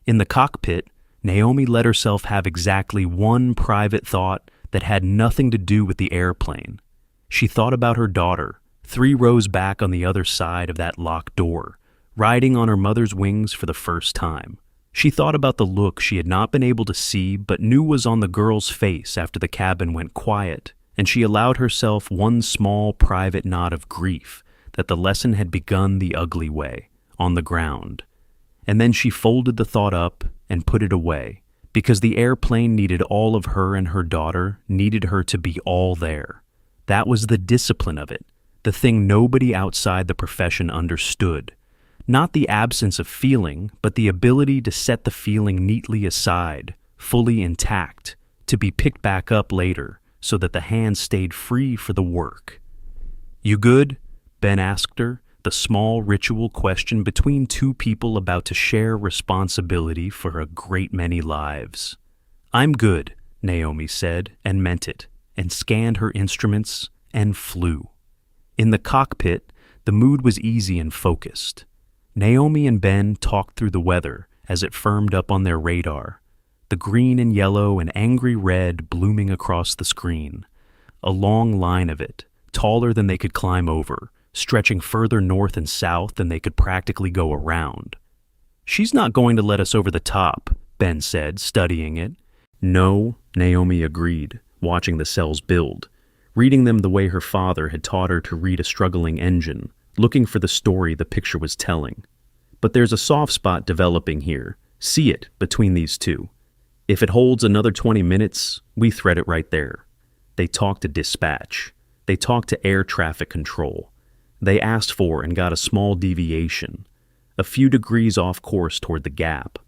In the cockpit, Naomi let herself have exactly one private thought that had nothing to do with the airplane. She thought about her daughter, 3 rows back on the other side of that locked door, riding on her mother's wings for the first time. She thought about the look she had not been able to see but knew was on the girl's face after the cabin went quiet, and she allowed herself one small private nod of grief that the lesson had begun the ugly way, on the ground. And then she folded the thought up and put it away, because the airplane needed all of her, and her daughter needed her to be all there. That was the discipline of it, the thing nobody outside the profession understood. Not the absence of feeling, but the ability to set the feeling neatly aside, fully intact, to be picked back up later so that the hands stayed free for the work. "You good?" Ben asked her, the small ritual question between 2 people about to share responsibility for a great many lives. "I'm good," Naomi said, and meant it, and scanned her instruments and flew. In the cockpit, the mood was easy and focused. Naomi and Ben talked through the weather as it firmed up on their radar, the green and yellow and angry red blooming across the screen, a long line of it, taller than they could climb over, stretching further north and south than they could practically go around. "She's not going to let us over the top," Ben said, studying it. "No," Naomi agreed, watching the cells build, reading them the way her father had taught her to read a struggling engine, looking for the story the picture was telling. "But there's a soft spot developing here. See it between these 2. If it holds another 20 minutes, we thread it right there." They talked to dispatch. They talked to air traffic control. They asked for and got a small deviation, a few degrees off course toward the gap,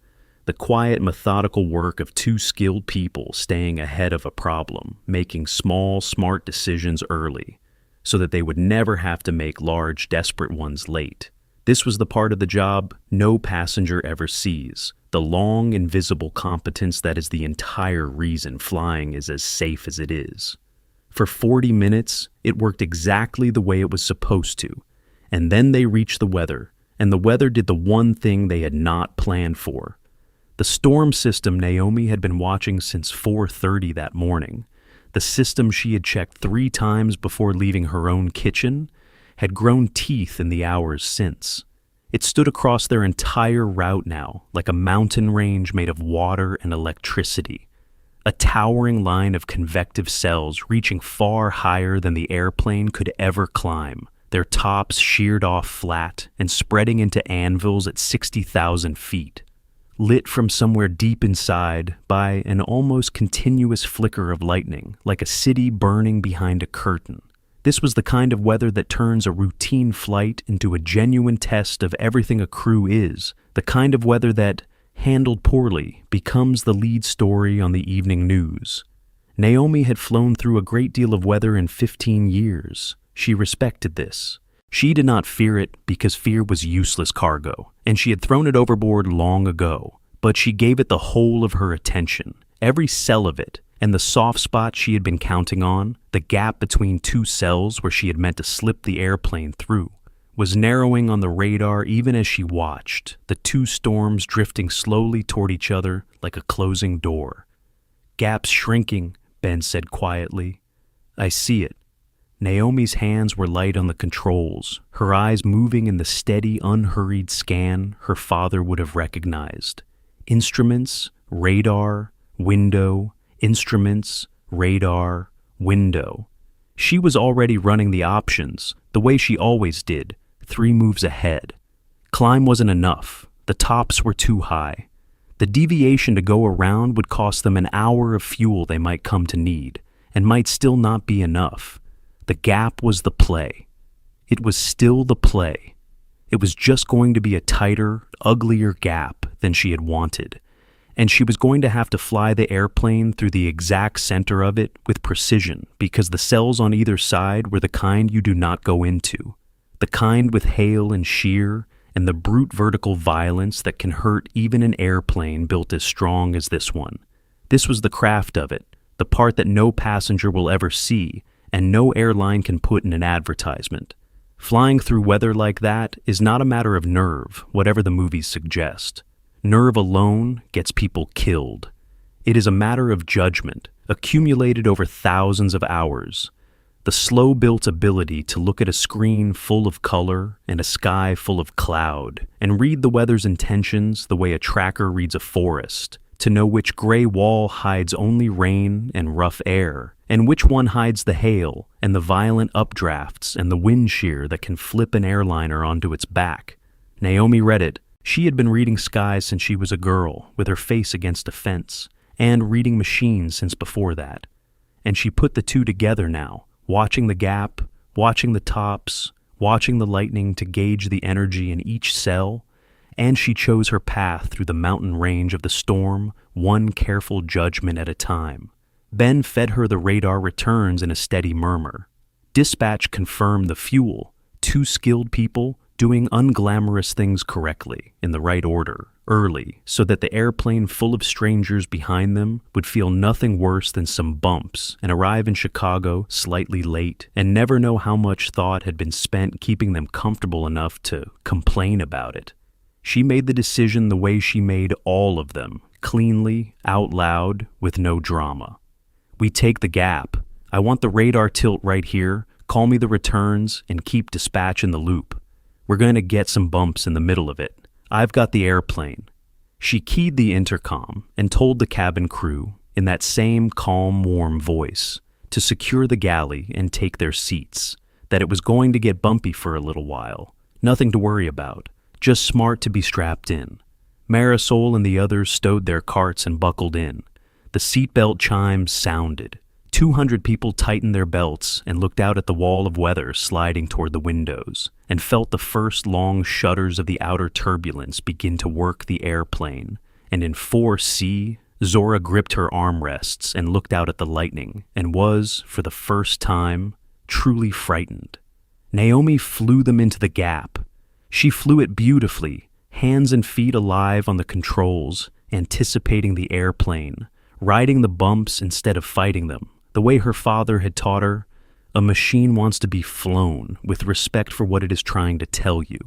the quiet, methodical work of 2 skilled people staying ahead of a problem, making small, smart decisions early, so that they would never have to make large, desperate ones late. This was the part of the job no passenger ever sees, the long, invisible competence that is the entire reason flying is as safe as it is. For 40 minutes, it worked exactly the way it was supposed to, and then they reached the weather, and the weather did the one thing they had not planned for. The storm system Naomi had been watching since 4:30 that morning, the system she had checked 3 times before leaving her own kitchen, had grown teeth in the hours since. It stood across their entire route now, like a mountain range made of water and electricity, a towering line of convective cells reaching far higher than the airplane could ever climb, their tops sheared off flat and spreading into anvils at 60,000 feet. Lit from somewhere deep inside by an almost continuous flicker of lightning, like a city burning behind a curtain. This was the kind of weather that turns a routine flight into a genuine test of everything a crew is, the kind of weather that, handled poorly, becomes the lead story on the evening news. Naomi had flown through a great deal of weather in 15 years. She respected this. She did not fear it because fear was useless cargo, and she had thrown it overboard long ago, but she gave it the whole of her attention, every cell of it, and the soft spot she had been counting on, the gap between 2 cells where she had meant to slip the airplane through, was narrowing on the radar even as she watched, the 2 storms drifting slowly toward each other like a closing door. "Gap's shrinking," Ben said quietly. "I see it." Naomi's hands were light on the controls, her eyes moving in the steady, unhurried scan her father would have recognized. Instruments, radar, window, instruments, radar, window. She was already running the options, the way she always did, 3 moves ahead. Climb wasn't enough. The tops were too high. The deviation to go around would cost them an hour of fuel they might come to need, and might still not be enough. The gap was the play. It was still the play. It was just going to be a tighter, uglier gap than she had wanted, and she was going to have to fly the airplane through the exact center of it with precision because the cells on either side were the kind you do not go into, the kind with hail and shear and the brute vertical violence that can hurt even an airplane built as strong as this one. This was the craft of it, the part that no passenger will ever see and no airline can put in an advertisement. Flying through weather like that is not a matter of nerve, whatever the movies suggest. Nerve alone gets people killed. It is a matter of judgment, accumulated over thousands of hours. The slow-built ability to look at a screen full of color and a sky full of cloud, and read the weather's intentions the way a tracker reads a forest, to know which gray wall hides only rain and rough air, and which one hides the hail and the violent updrafts and the wind shear that can flip an airliner onto its back. Naomi read it. She had been reading skies since she was a girl, with her face against a fence, and reading machines since before that. And she put the two together now, watching the gap, watching the tops, watching the lightning to gauge the energy in each cell, and she chose her path through the mountain range of the storm, one careful judgment at a time. Ben fed her the radar returns in a steady murmur. Dispatch confirmed the fuel, two skilled people doing unglamorous things correctly, in the right order, early, so that the airplane full of strangers behind them would feel nothing worse than some bumps and arrive in Chicago slightly late and never know how much thought had been spent keeping them comfortable enough to complain about it. She made the decision the way she made all of them, cleanly, out loud, with no drama. We take the gap. I want the radar tilt right here, call me the returns, and keep dispatch in the loop. We're going to get some bumps in the middle of it. I've got the airplane. She keyed the intercom and told the cabin crew, in that same calm, warm voice, to secure the galley and take their seats, that it was going to get bumpy for a little while. Nothing to worry about, just smart to be strapped in. Marisol and the others stowed their carts and buckled in. The seatbelt chimes sounded. 200 people tightened their belts and looked out at the wall of weather sliding toward the windows, and felt the first long shutters of the outer turbulence begin to work the airplane. And in 4C, Zora gripped her armrests and looked out at the lightning, and was, for the first time, truly frightened. Naomi flew them into the gap. She flew it beautifully, hands and feet alive on the controls, anticipating the airplane, riding the bumps instead of fighting them. The way her father had taught her, a machine wants to be flown with respect for what it is trying to tell you.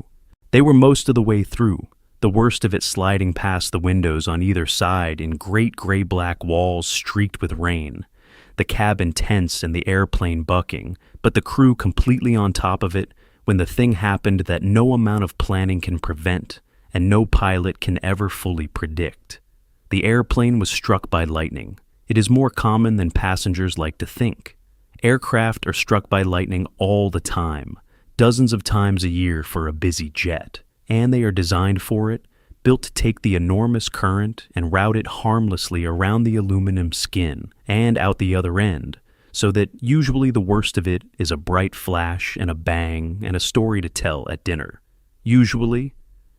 They were most of the way through, the worst of it sliding past the windows on either side in great gray-black walls streaked with rain, the cabin tense and the airplane bucking, but the crew completely on top of it when the thing happened that no amount of planning can prevent and no pilot can ever fully predict. The airplane was struck by lightning. It is more common than passengers like to think. Aircraft are struck by lightning all the time, dozens of times a year for a busy jet, and they are designed for it, built to take the enormous current and route it harmlessly around the aluminum skin and out the other end, so that usually the worst of it is a bright flash and a bang and a story to tell at dinner. Usually,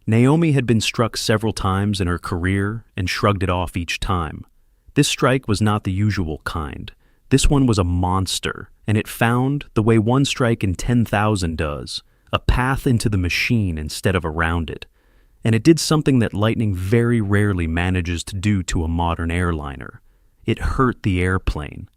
Naomi had been struck several times in her career and shrugged it off each time. This strike was not the usual kind. This one was a monster, and it found, the way one strike in 10,000 does, a path into the machine instead of around it. And it did something that lightning very rarely manages to do to a modern airliner. It hurt the airplane.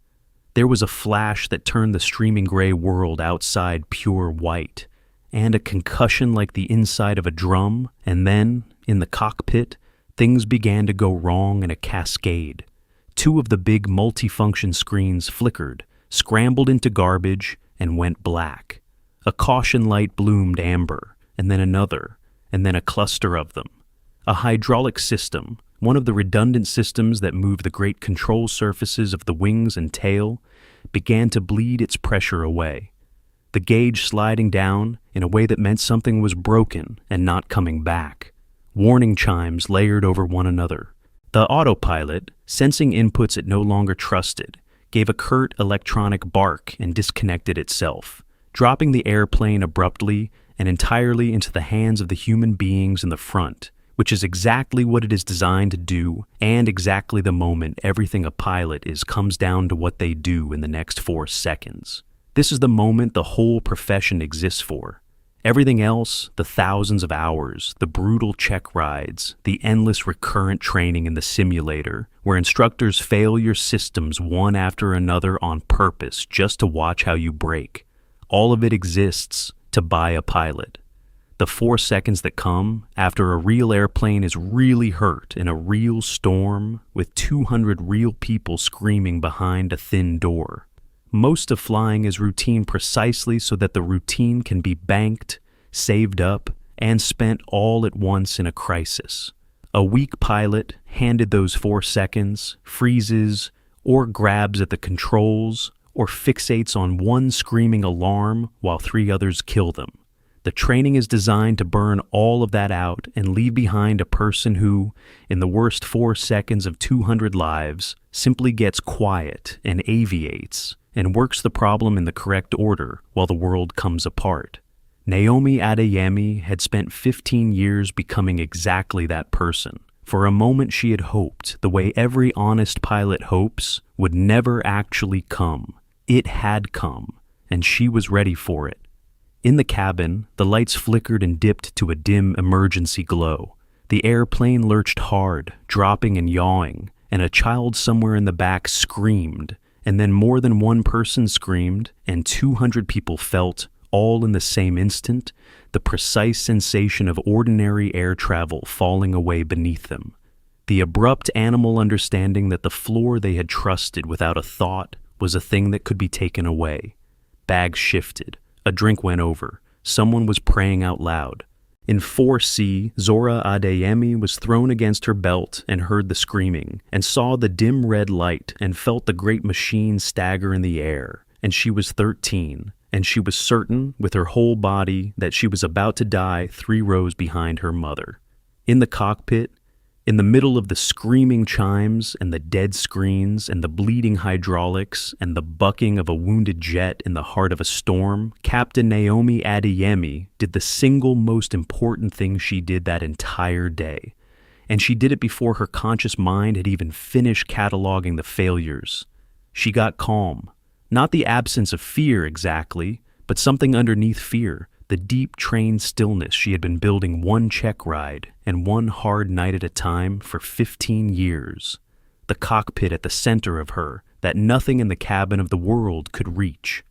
There was a flash that turned the streaming gray world outside pure white, and a concussion like the inside of a drum, and then, in the cockpit, things began to go wrong in a cascade. 2 of the big multifunction screens flickered, scrambled into garbage, and went black. A caution light bloomed amber, and then another, and then a cluster of them. A hydraulic system, one of the redundant systems that move the great control surfaces of the wings and tail, began to bleed its pressure away. The gauge sliding down in a way that meant something was broken and not coming back. Warning chimes layered over one another. The autopilot, sensing inputs it no longer trusted, gave a curt electronic bark and disconnected itself, dropping the airplane abruptly and entirely into the hands of the human beings in the front, which is exactly what it is designed to do, and exactly the moment everything a pilot is comes down to what they do in the next 4 seconds. This is the moment the whole profession exists for. Everything else, the thousands of hours, the brutal check rides, the endless recurrent training in the simulator, where instructors fail your systems one after another on purpose just to watch how you break. All of it exists to buy a pilot. The 4 seconds that come after a real airplane is really hurt in a real storm with 200 real people screaming behind a thin door. Most of flying is routine precisely so that the routine can be banked, saved up, and spent all at once in a crisis. A weak pilot, handed those 4 seconds, freezes or grabs at the controls or fixates on one screaming alarm while 3 others kill them. The training is designed to burn all of that out and leave behind a person who, in the worst 4 seconds of 200 lives, simply gets quiet and aviates and works the problem in the correct order while the world comes apart. Naomi Adeyemi had spent 15 years becoming exactly that person. For a moment she had hoped, the way every honest pilot hopes, would never actually come. It had come, and she was ready for it. In the cabin, the lights flickered and dipped to a dim emergency glow. The airplane lurched hard, dropping and yawing, and a child somewhere in the back screamed, and then more than one person screamed, and 200 people felt, all in the same instant, the precise sensation of ordinary air travel falling away beneath them. The abrupt animal understanding that the floor they had trusted without a thought was a thing that could be taken away. Bags shifted. A drink went over. Someone was praying out loud. In 4C, Zora Adeyemi was thrown against her belt and heard the screaming, and saw the dim red light and felt the great machine stagger in the air. And she was 13, and she was certain with her whole body that she was about to die 3 rows behind her mother. In the cockpit, in the middle of the screaming chimes and the dead screens and the bleeding hydraulics and the bucking of a wounded jet in the heart of a storm, Captain Naomi Adeyemi did the single most important thing she did that entire day. And she did it before her conscious mind had even finished cataloging the failures. She got calm. Not the absence of fear exactly, but something underneath fear. The deep trained stillness she had been building one check ride and one hard night at a time for 15 years. The cockpit at the center of her that nothing in the cabin of the world could reach.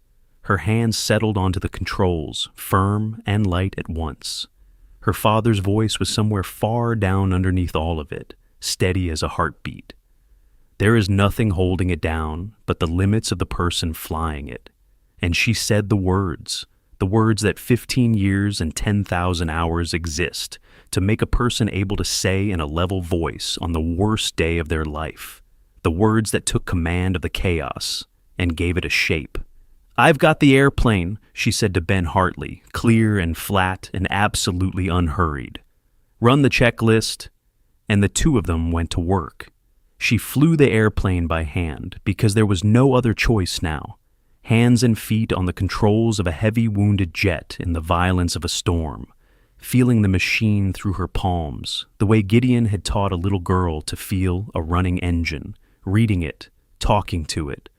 Her hands settled onto the controls, firm and light at once. Her father's voice was somewhere far down underneath all of it, steady as a heartbeat. There is nothing holding it down but the limits of the person flying it. And she said the words that 15 years and 10,000 hours exist to make a person able to say in a level voice on the worst day of their life, the words that took command of the chaos and gave it a shape. "I've got the airplane," she said to Ben Hartley, clear and flat and absolutely unhurried. "Run the checklist," and the 2 of them went to work. She flew the airplane by hand because there was no other choice now. Hands and feet on the controls of a heavy wounded jet in the violence of a storm, feeling the machine through her palms, the way Gideon had taught a little girl to feel a running engine, reading it, talking to it,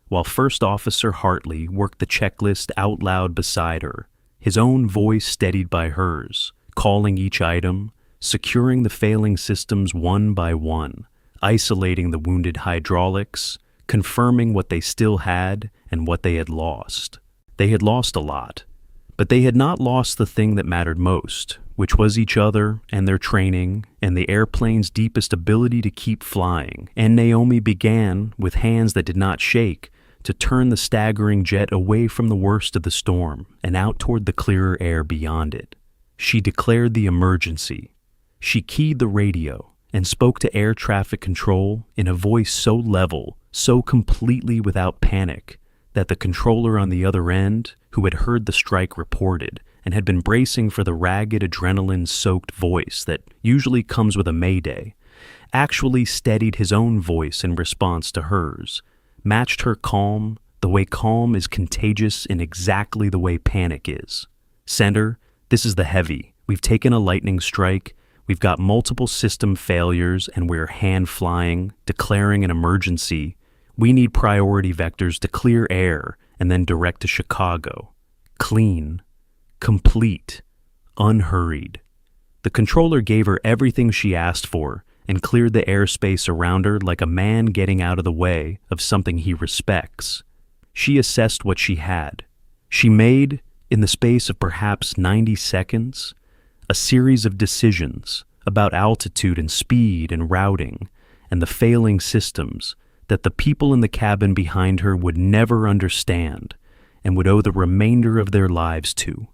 while First Officer Hartley worked the checklist out loud beside her, his own voice steadied by hers, calling each item, securing the failing systems one by one, isolating the wounded hydraulics, confirming what they still had and what they had lost. They had lost a lot, but they had not lost the thing that mattered most, which was each other and their training and the airplane's deepest ability to keep flying. And Naomi began, with hands that did not shake, to turn the staggering jet away from the worst of the storm and out toward the clearer air beyond it. She declared the emergency. She keyed the radio and spoke to air traffic control in a voice so level, so completely without panic, that the controller on the other end, who had heard the strike reported and had been bracing for the ragged adrenaline-soaked voice that usually comes with a mayday, actually steadied his own voice in response to hers, matched her calm, The way calm is contagious in exactly the way panic is. Center, this is the heavy. We've taken a lightning strike. We've got multiple system failures and we're hand flying, declaring an emergency. We need priority vectors to clear air and then direct to Chicago. Clean, complete, unhurried. The controller gave her everything she asked for and cleared the airspace around her like a man getting out of the way of something he respects. She assessed what she had. She made, in the space of perhaps 90 seconds, a series of decisions about altitude and speed and routing and the failing systems that the people in the cabin behind her would never understand and would owe the remainder of their lives to.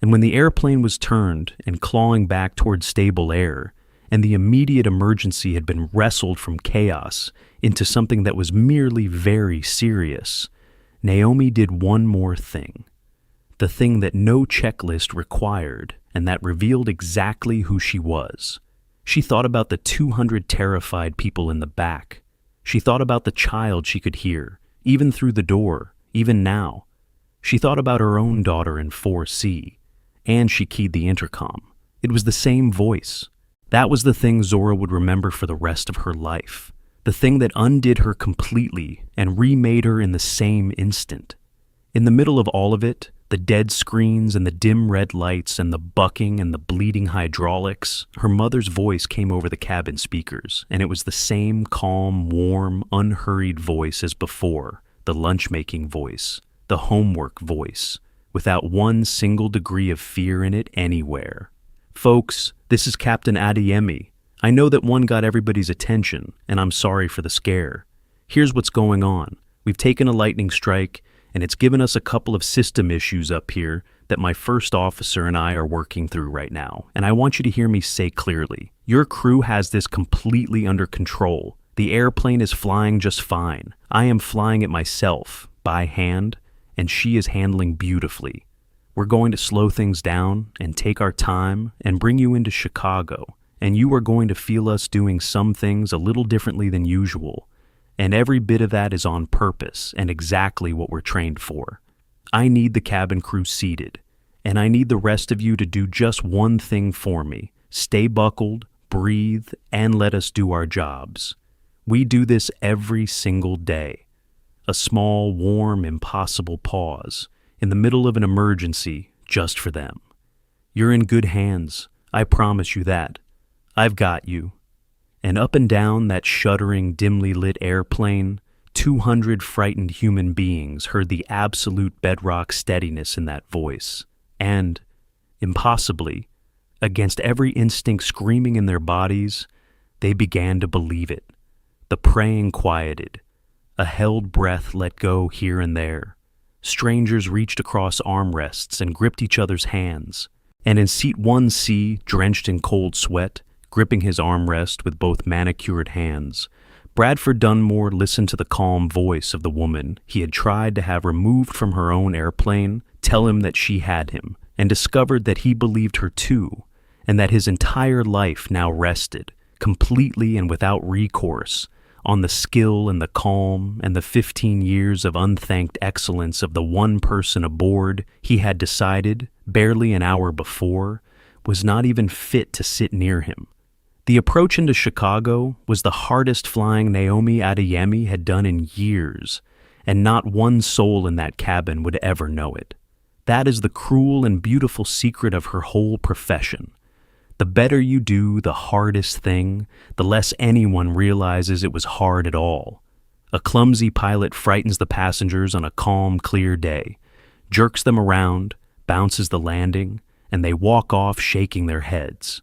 And when the airplane was turned and clawing back toward stable air, and the immediate emergency had been wrestled from chaos into something that was merely very serious, Naomi did one more thing. The thing that no checklist required, and that revealed exactly who she was. She thought about the 200 terrified people in the back. She thought about the child she could hear, even through the door, even now. She thought about her own daughter in 4C, and she keyed the intercom. It was the same voice. That was the thing Zora would remember for the rest of her life. The thing that undid her completely and remade her in the same instant. In the middle of all of it, the dead screens and the dim red lights and the bucking and the bleeding hydraulics, her mother's voice came over the cabin speakers, and it was the same calm, warm, unhurried voice as before, the lunch-making voice, the homework voice, without one single degree of fear in it anywhere. Folks, this is Captain Adeyemi. I know that one got everybody's attention, and I'm sorry for the scare. Here's what's going on. We've taken a lightning strike, and it's given us a couple of system issues up here that my first officer and I are working through right now, and I want you to hear me say clearly. Your crew has this completely under control. The airplane is flying just fine. I am flying it myself, by hand, and she is handling beautifully. We're going to slow things down and take our time and bring you into Chicago, and you are going to feel us doing some things a little differently than usual. And every bit of that is on purpose and exactly what we're trained for. I need the cabin crew seated, and I need the rest of you to do just one thing for me. Stay buckled, breathe, and let us do our jobs. We do this every single day. A small, warm, impossible pause in the middle of an emergency just for them. You're in good hands, I promise you that. I've got you. And up and down that shuddering, dimly lit airplane, 200 frightened human beings heard the absolute bedrock steadiness in that voice. And, impossibly, against every instinct screaming in their bodies, they began to believe it. The praying quieted. A held breath let go here and there. Strangers reached across armrests and gripped each other's hands. And in seat 1C, drenched in cold sweat, gripping his armrest with both manicured hands, Bradford Dunmore listened to the calm voice of the woman he had tried to have removed from her own airplane tell him that she had him, and discovered that he believed her too, and that his entire life now rested, completely and without recourse, on the skill and the calm and the 15 years of unthanked excellence of the one person aboard he had decided, barely an hour before, was not even fit to sit near him. The approach into Chicago was the hardest flying Naomi Adeyemi had done in years, and not one soul in that cabin would ever know it. That is the cruel and beautiful secret of her whole profession. The better you do the hardest thing, the less anyone realizes it was hard at all. A clumsy pilot frightens the passengers on a calm, clear day, jerks them around, bounces the landing, and they walk off shaking their heads.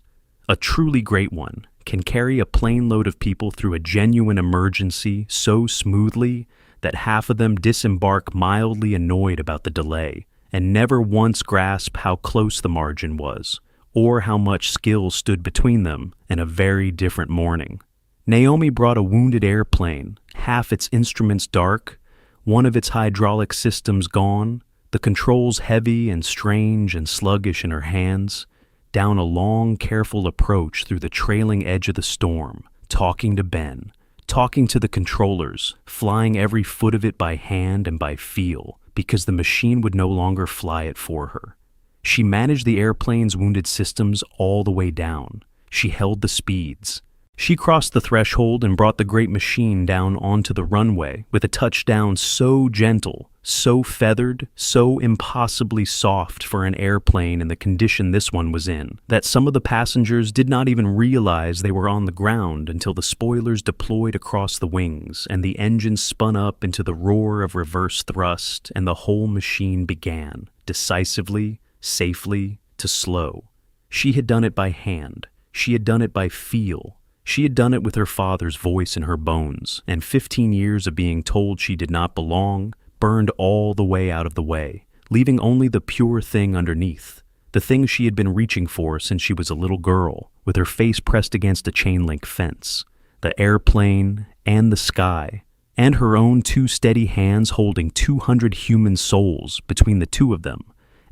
A truly great one can carry a plane load of people through a genuine emergency so smoothly that half of them disembark mildly annoyed about the delay and never once grasp how close the margin was or how much skill stood between them and a very different morning. Naomi brought a wounded airplane, half its instruments dark, one of its hydraulic systems gone, the controls heavy and strange and sluggish in her hands, down a long, careful approach through the trailing edge of the storm, talking to Ben, talking to the controllers, flying every foot of it by hand and by feel, because the machine would no longer fly it for her. She managed the airplane's wounded systems all the way down. She held the speeds. She crossed the threshold and brought the great machine down onto the runway with a touchdown so gentle, so feathered, so impossibly soft for an airplane in the condition this one was in, that some of the passengers did not even realize they were on the ground until the spoilers deployed across the wings and the engine spun up into the roar of reverse thrust and the whole machine began, decisively, safely, to slow. She had done it by hand. She had done it by feel. She had done it with her father's voice in her bones, and 15 years of being told she did not belong burned all the way out of the way, leaving only the pure thing underneath, the thing she had been reaching for since she was a little girl, with her face pressed against a chain-link fence, the airplane and the sky, and her own 2 steady hands holding 200 human souls between the 2 of them,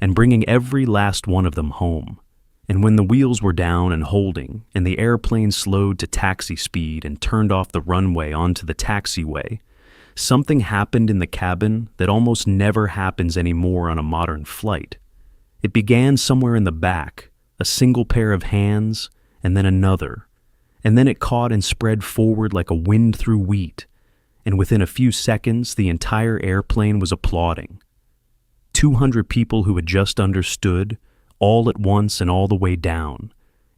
and bringing every last one of them home. And when the wheels were down and holding, and the airplane slowed to taxi speed and turned off the runway onto the taxiway, something happened in the cabin that almost never happens anymore on a modern flight. It began somewhere in the back, a single pair of hands, and then another. And then it caught and spread forward like a wind through wheat, and within a few seconds the entire airplane was applauding. 200 people who had just understood, all at once and all the way down,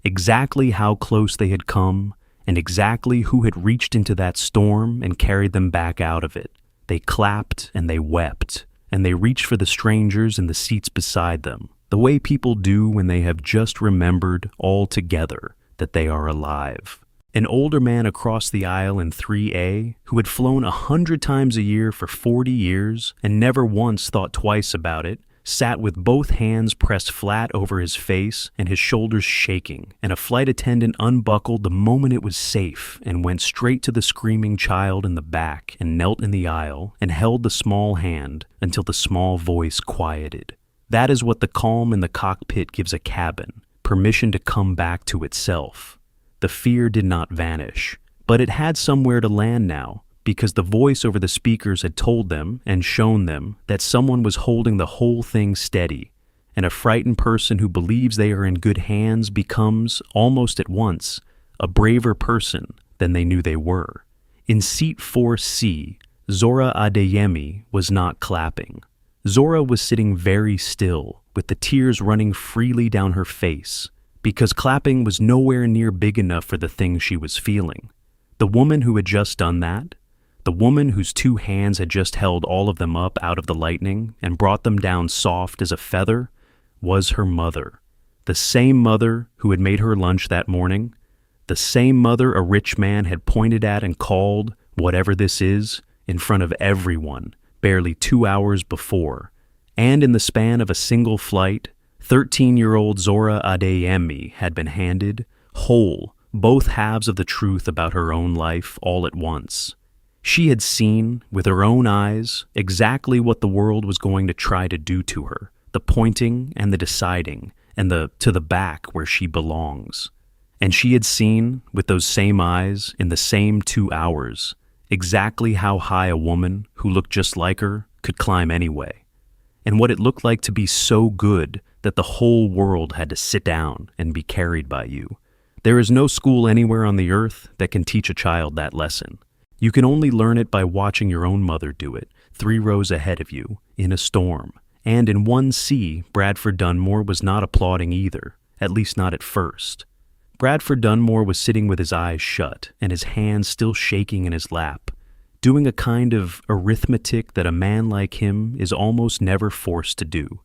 exactly how close they had come and exactly who had reached into that storm and carried them back out of it. They clapped and they wept, and they reached for the strangers in the seats beside them, the way people do when they have just remembered all together that they are alive. An older man across the aisle in 3A, who had flown 100 times a year for 40 years and never once thought twice about it, sat with both hands pressed flat over his face and his shoulders shaking, and a flight attendant unbuckled the moment it was safe and went straight to the screaming child in the back and knelt in the aisle and held the small hand until the small voice quieted. That is what the calm in the cockpit gives a cabin, permission to come back to itself. The fear did not vanish, but it had somewhere to land now, because the voice over the speakers had told them and shown them that someone was holding the whole thing steady, and a frightened person who believes they are in good hands becomes, almost at once, a braver person than they knew they were. In seat 4C, Zora Adeyemi was not clapping. Zora was sitting very still, with the tears running freely down her face, because clapping was nowhere near big enough for the thing she was feeling. The woman who had just done that, the woman whose 2 hands had just held all of them up out of the lightning and brought them down soft as a feather, was her mother. The same mother who had made her lunch that morning, the same mother a rich man had pointed at and called, whatever this is, in front of everyone, barely 2 hours before. And in the span of a single flight, 13-year-old Zora Adeyemi had been handed, whole, both halves of the truth about her own life all at once. She had seen, with her own eyes, exactly what the world was going to try to do to her, the pointing and the deciding, and the to the back where she belongs. And she had seen, with those same eyes, in the same 2 hours, exactly how high a woman who looked just like her could climb anyway, and what it looked like to be so good that the whole world had to sit down and be carried by you. There is no school anywhere on the earth that can teach a child that lesson. You can only learn it by watching your own mother do it, 3 rows ahead of you, in a storm. And in 1C, Bradford Dunmore was not applauding either, at least not at first. Bradford Dunmore was sitting with his eyes shut and his hands still shaking in his lap, doing a kind of arithmetic that a man like him is almost never forced to do.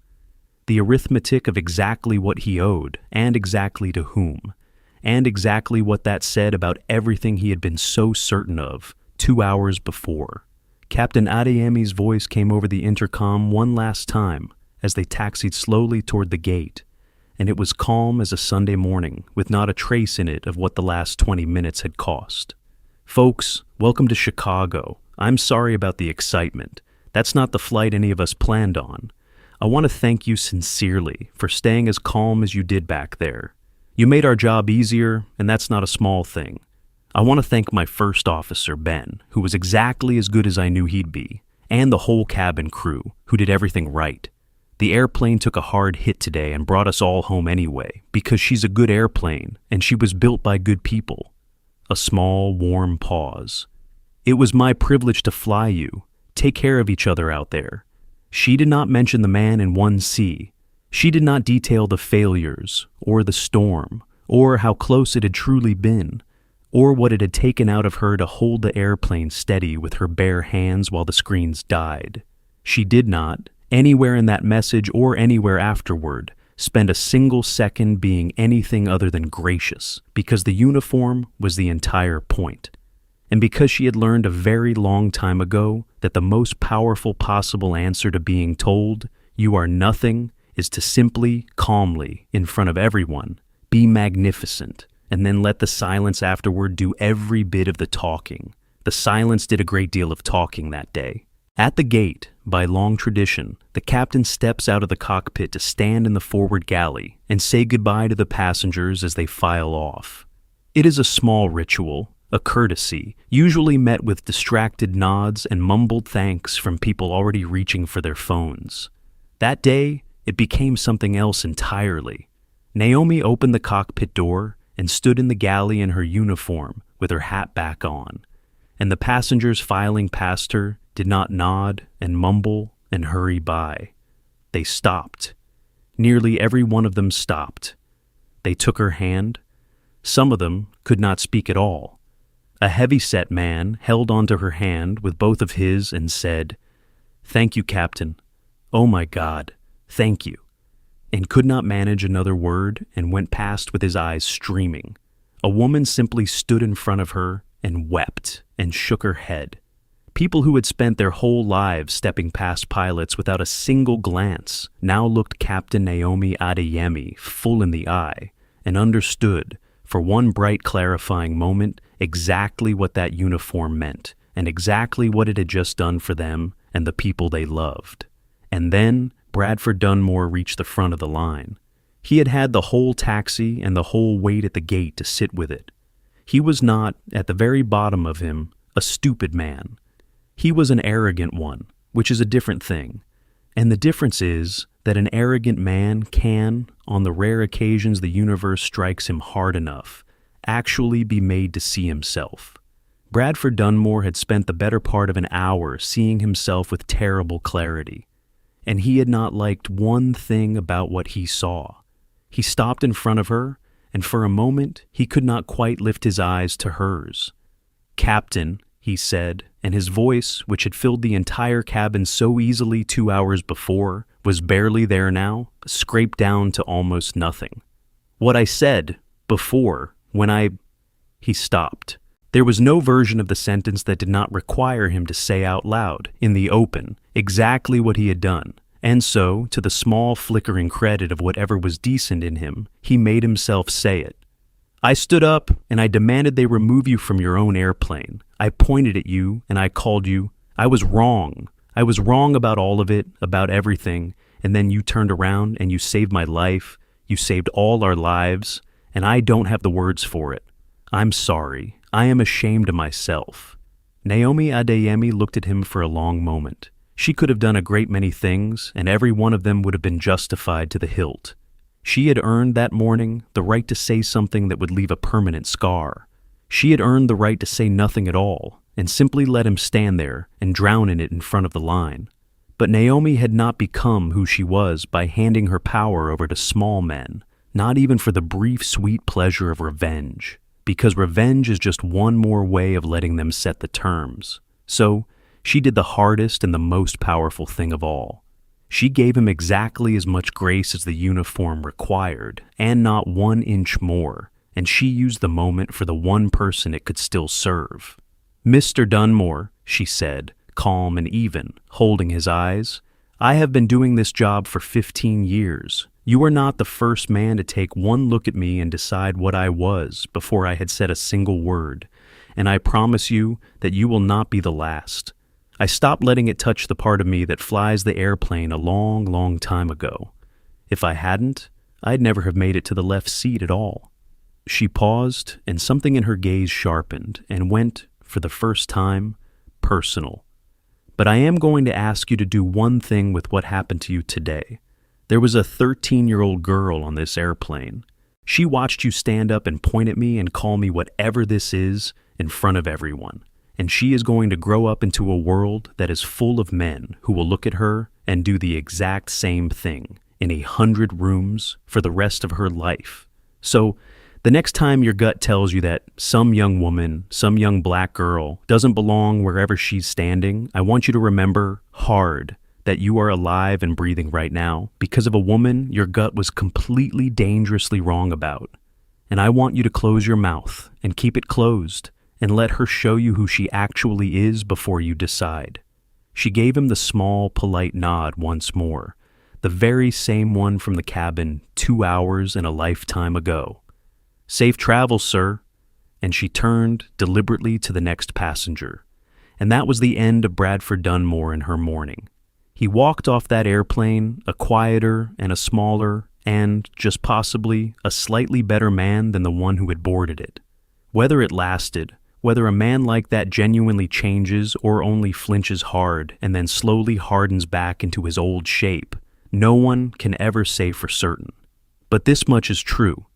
The arithmetic of exactly what he owed, and exactly to whom, and exactly what that said about everything he had been so certain of 2 hours before. Captain Adeyemi's voice came over the intercom one last time as they taxied slowly toward the gate, and it was calm as a Sunday morning, with not a trace in it of what the last 20 minutes had cost. Folks, welcome to Chicago. I'm sorry about the excitement. That's not the flight any of us planned on. I want to thank you sincerely for staying as calm as you did back there. You made our job easier, and that's not a small thing. I want to thank my first officer, Ben, who was exactly as good as I knew he'd be, and the whole cabin crew, who did everything right. The airplane took a hard hit today and brought us all home anyway, because she's a good airplane, and she was built by good people. A small, warm pause. It was my privilege to fly you. Take care of each other out there. She did not mention the man in 1C. She did not detail the failures, or the storm, or how close it had truly been, or what it had taken out of her to hold the airplane steady with her bare hands while the screens died. She did not, anywhere in that message or anywhere afterward, spend a single second being anything other than gracious, because the uniform was the entire point. And because she had learned a very long time ago that the most powerful possible answer to being told, "You are nothing," is to simply, calmly, in front of everyone, be magnificent, and then let the silence afterward do every bit of the talking. The silence did a great deal of talking that day. At the gate, by long tradition, the captain steps out of the cockpit to stand in the forward galley and say goodbye to the passengers as they file off. It is a small ritual, a courtesy, usually met with distracted nods and mumbled thanks from people already reaching for their phones. That day, it became something else entirely. Naomi opened the cockpit door and stood in the galley in her uniform with her hat back on, and the passengers filing past her did not nod and mumble and hurry by. They stopped. Nearly every one of them stopped. They took her hand. Some of them could not speak at all. A heavy-set man held onto her hand with both of his and said, "Thank you, Captain. Oh my God, thank you," and could not manage another word and went past with his eyes streaming. A woman simply stood in front of her and wept and shook her head. People who had spent their whole lives stepping past pilots without a single glance now looked Captain Naomi Adeyemi full in the eye and understood, for one bright clarifying moment, exactly what that uniform meant and exactly what it had just done for them and the people they loved. And then Bradford Dunmore reached the front of the line. He had had the whole taxi and the whole wait at the gate to sit with it. He was not, at the very bottom of him, a stupid man. He was an arrogant one, which is a different thing. And the difference is that an arrogant man can, on the rare occasions the universe strikes him hard enough, actually be made to see himself. Bradford Dunmore had spent the better part of an hour seeing himself with terrible clarity, and he had not liked one thing about what he saw. He stopped in front of her, and for a moment he could not quite lift his eyes to hers. "Captain," he said, and his voice, which had filled the entire cabin so easily 2 hours before, was barely there now, scraped down to almost nothing. "What I said before, when I—" He stopped. There was no version of the sentence that did not require him to say out loud, in the open, exactly what he had done, and so, to the small flickering credit of whatever was decent in him, he made himself say it. "I stood up and I demanded they remove you from your own airplane. I pointed at you and I called you. I was wrong. I was wrong about all of it, about everything, and then you turned around and you saved my life. You saved all our lives, and I don't have the words for it. I'm sorry. I am ashamed of myself." Naomi Adeyemi looked at him for a long moment. She could have done a great many things, and every one of them would have been justified to the hilt. She had earned that morning the right to say something that would leave a permanent scar. She had earned the right to say nothing at all, and simply let him stand there and drown in it in front of the line. But Naomi had not become who she was by handing her power over to small men, not even for the brief, sweet pleasure of revenge, because revenge is just one more way of letting them set the terms. So, she did the hardest and the most powerful thing of all. She gave him exactly as much grace as the uniform required, and not 1 inch more, and she used the moment for the one person it could still serve. "Mr. Dunmore," she said, calm and even, holding his eyes, "I have been doing this job for 15 years. You are not the first man to take one look at me and decide what I was before I had said a single word, and I promise you that you will not be the last. I stopped letting it touch the part of me that flies the airplane a long, long time ago. If I hadn't, I'd never have made it to the left seat at all." She paused, and something in her gaze sharpened and went, for the first time, personal. But I am going to ask you to do one thing with what happened to you today. There was a 13-year-old girl on this airplane. She watched you stand up and point at me and call me whatever this is in front of everyone. And she is going to grow up into a world that is full of men who will look at her and do the exact same thing in 100 rooms for the rest of her life. So, the next time your gut tells you that some young woman, some young black girl, doesn't belong wherever she's standing, I want you to remember hard that you are alive and breathing right now because of a woman your gut was completely dangerously wrong about. And I want you to close your mouth and keep it closed and let her show you who she actually is before you decide. She gave him the small, polite nod once more, the very same one from the cabin 2 hours and a lifetime ago. "Safe travels, sir." And she turned deliberately to the next passenger. And that was the end of Bradford Dunmore and her morning. He walked off that airplane a quieter and a smaller and, just possibly, a slightly better man than the one who had boarded it. Whether it lasted, whether a man like that genuinely changes or only flinches hard and then slowly hardens back into his old shape, no one can ever say for certain. But this much is true.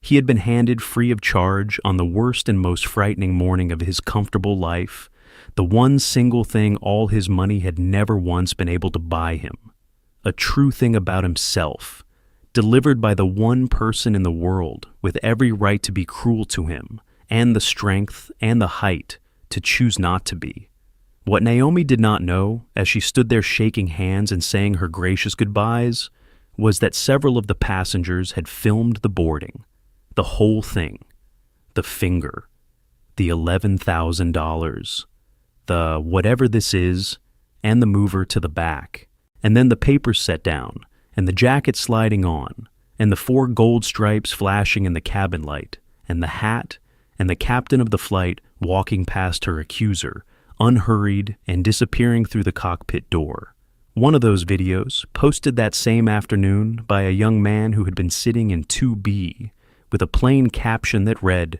He had been handed free of charge on the worst and most frightening morning of his comfortable life, the one single thing all his money had never once been able to buy him. A true thing about himself, delivered by the one person in the world with every right to be cruel to him, and the strength and the height to choose not to be. What Naomi did not know, as she stood there shaking hands and saying her gracious goodbyes, was that several of the passengers had filmed the boarding. The whole thing. The finger. The $11,000. The whatever this is, and the mover to the back. And then the papers set down, and the jacket sliding on, and the 4 gold stripes flashing in the cabin light, and the hat, and the captain of the flight walking past her accuser, unhurried and disappearing through the cockpit door. One of those videos, posted that same afternoon by a young man who had been sitting in 2B, with a plain caption that read,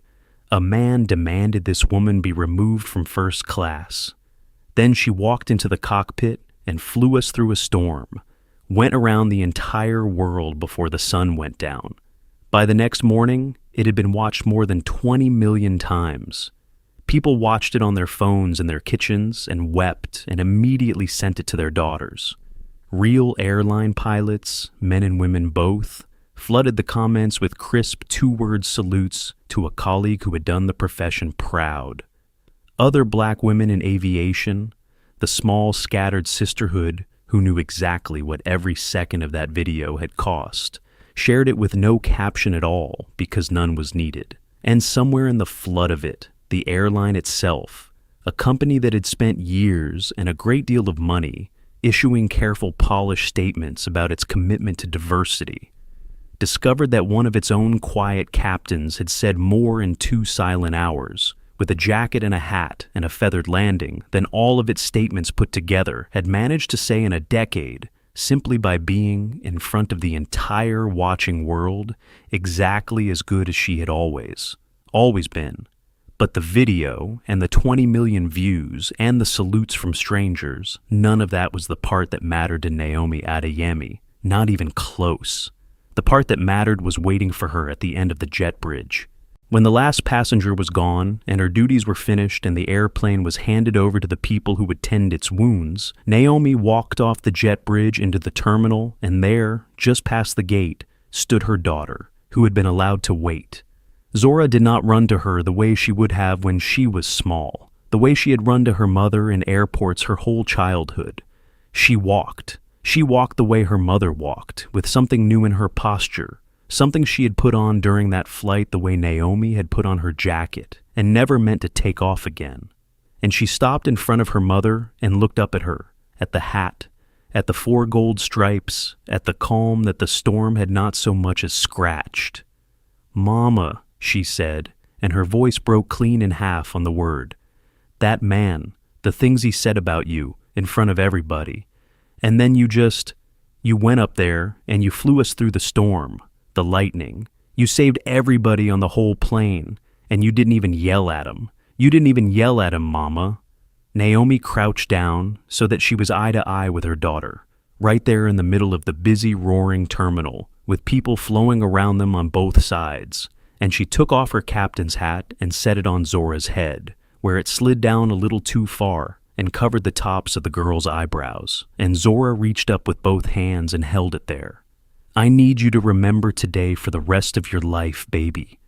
"A man demanded this woman be removed from first class. Then she walked into the cockpit and flew us through a storm, went around the entire world before the sun went down." By the next morning, it had been watched more than 20 million times. People watched it on their phones in their kitchens and wept and immediately sent it to their daughters. Real airline pilots, men and women both, flooded the comments with crisp 2-word salutes to a colleague who had done the profession proud. Other black women in aviation, the small scattered sisterhood who knew exactly what every second of that video had cost, shared it with no caption at all because none was needed. And somewhere in the flood of it, the airline itself, a company that had spent years and a great deal of money issuing careful, polished statements about its commitment to diversity, discovered that one of its own quiet captains had said more in 2 silent hours, with a jacket and a hat and a feathered landing, than all of its statements put together had managed to say in a decade, simply by being in front of the entire watching world exactly as good as she had always been. But the video and the 20 million views and the salutes from strangers, none of that was the part that mattered to Naomi Adeyemi, not even close. The part that mattered was waiting for her at the end of the jet bridge. When the last passenger was gone and her duties were finished and the airplane was handed over to the people who would tend its wounds, Naomi walked off the jet bridge into the terminal, and there, just past the gate, stood her daughter, who had been allowed to wait. Zora did not run to her the way she would have when she was small, the way she had run to her mother in airports her whole childhood. She walked. She walked the way her mother walked, with something new in her posture, something she had put on during that flight the way Naomi had put on her jacket, and never meant to take off again. And she stopped in front of her mother and looked up at her, at the hat, at the 4 gold stripes, at the calm that the storm had not so much as scratched. "Mama," she said, and her voice broke clean in half on the word. "That man, the things he said about you, in front of everybody. And then you went up there and you flew us through the storm, the lightning. You saved everybody on the whole plane, and you didn't even yell at him. You didn't even yell at him, Mama." Naomi crouched down so that she was eye to eye with her daughter, right there in the middle of the busy, roaring terminal, with people flowing around them on both sides, and she took off her captain's hat and set it on Zora's head, where it slid down a little too far and covered the tops of the girl's eyebrows, and Zora reached up with both hands and held it there. "I need you to remember today for the rest of your life, baby,"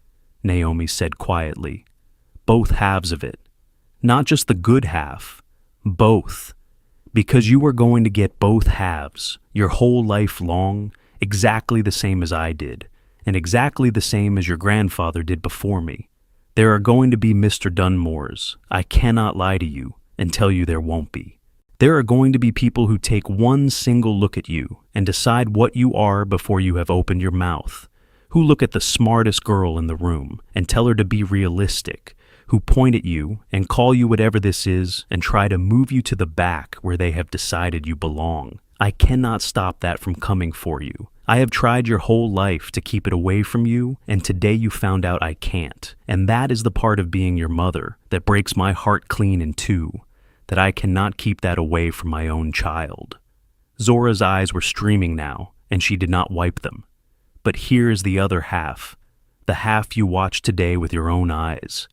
Naomi said quietly. "Both halves of it. Not just the good half, both. Because you are going to get both halves, your whole life long, exactly the same as I did, and exactly the same as your grandfather did before me. There are going to be Mr. Dunmores. I cannot lie to you and tell you there won't be. There are going to be people who take one single look at you and decide what you are before you have opened your mouth, who look at the smartest girl in the room and tell her to be realistic, who point at you and call you whatever this is and try to move you to the back where they have decided you belong. I cannot stop that from coming for you. I have tried your whole life to keep it away from you, and today you found out I can't. And that is the part of being your mother that breaks my heart clean in two, that I cannot keep that away from my own child." Zora's eyes were streaming now, and she did not wipe them. "But here is the other half, the half you watched today with your own eyes."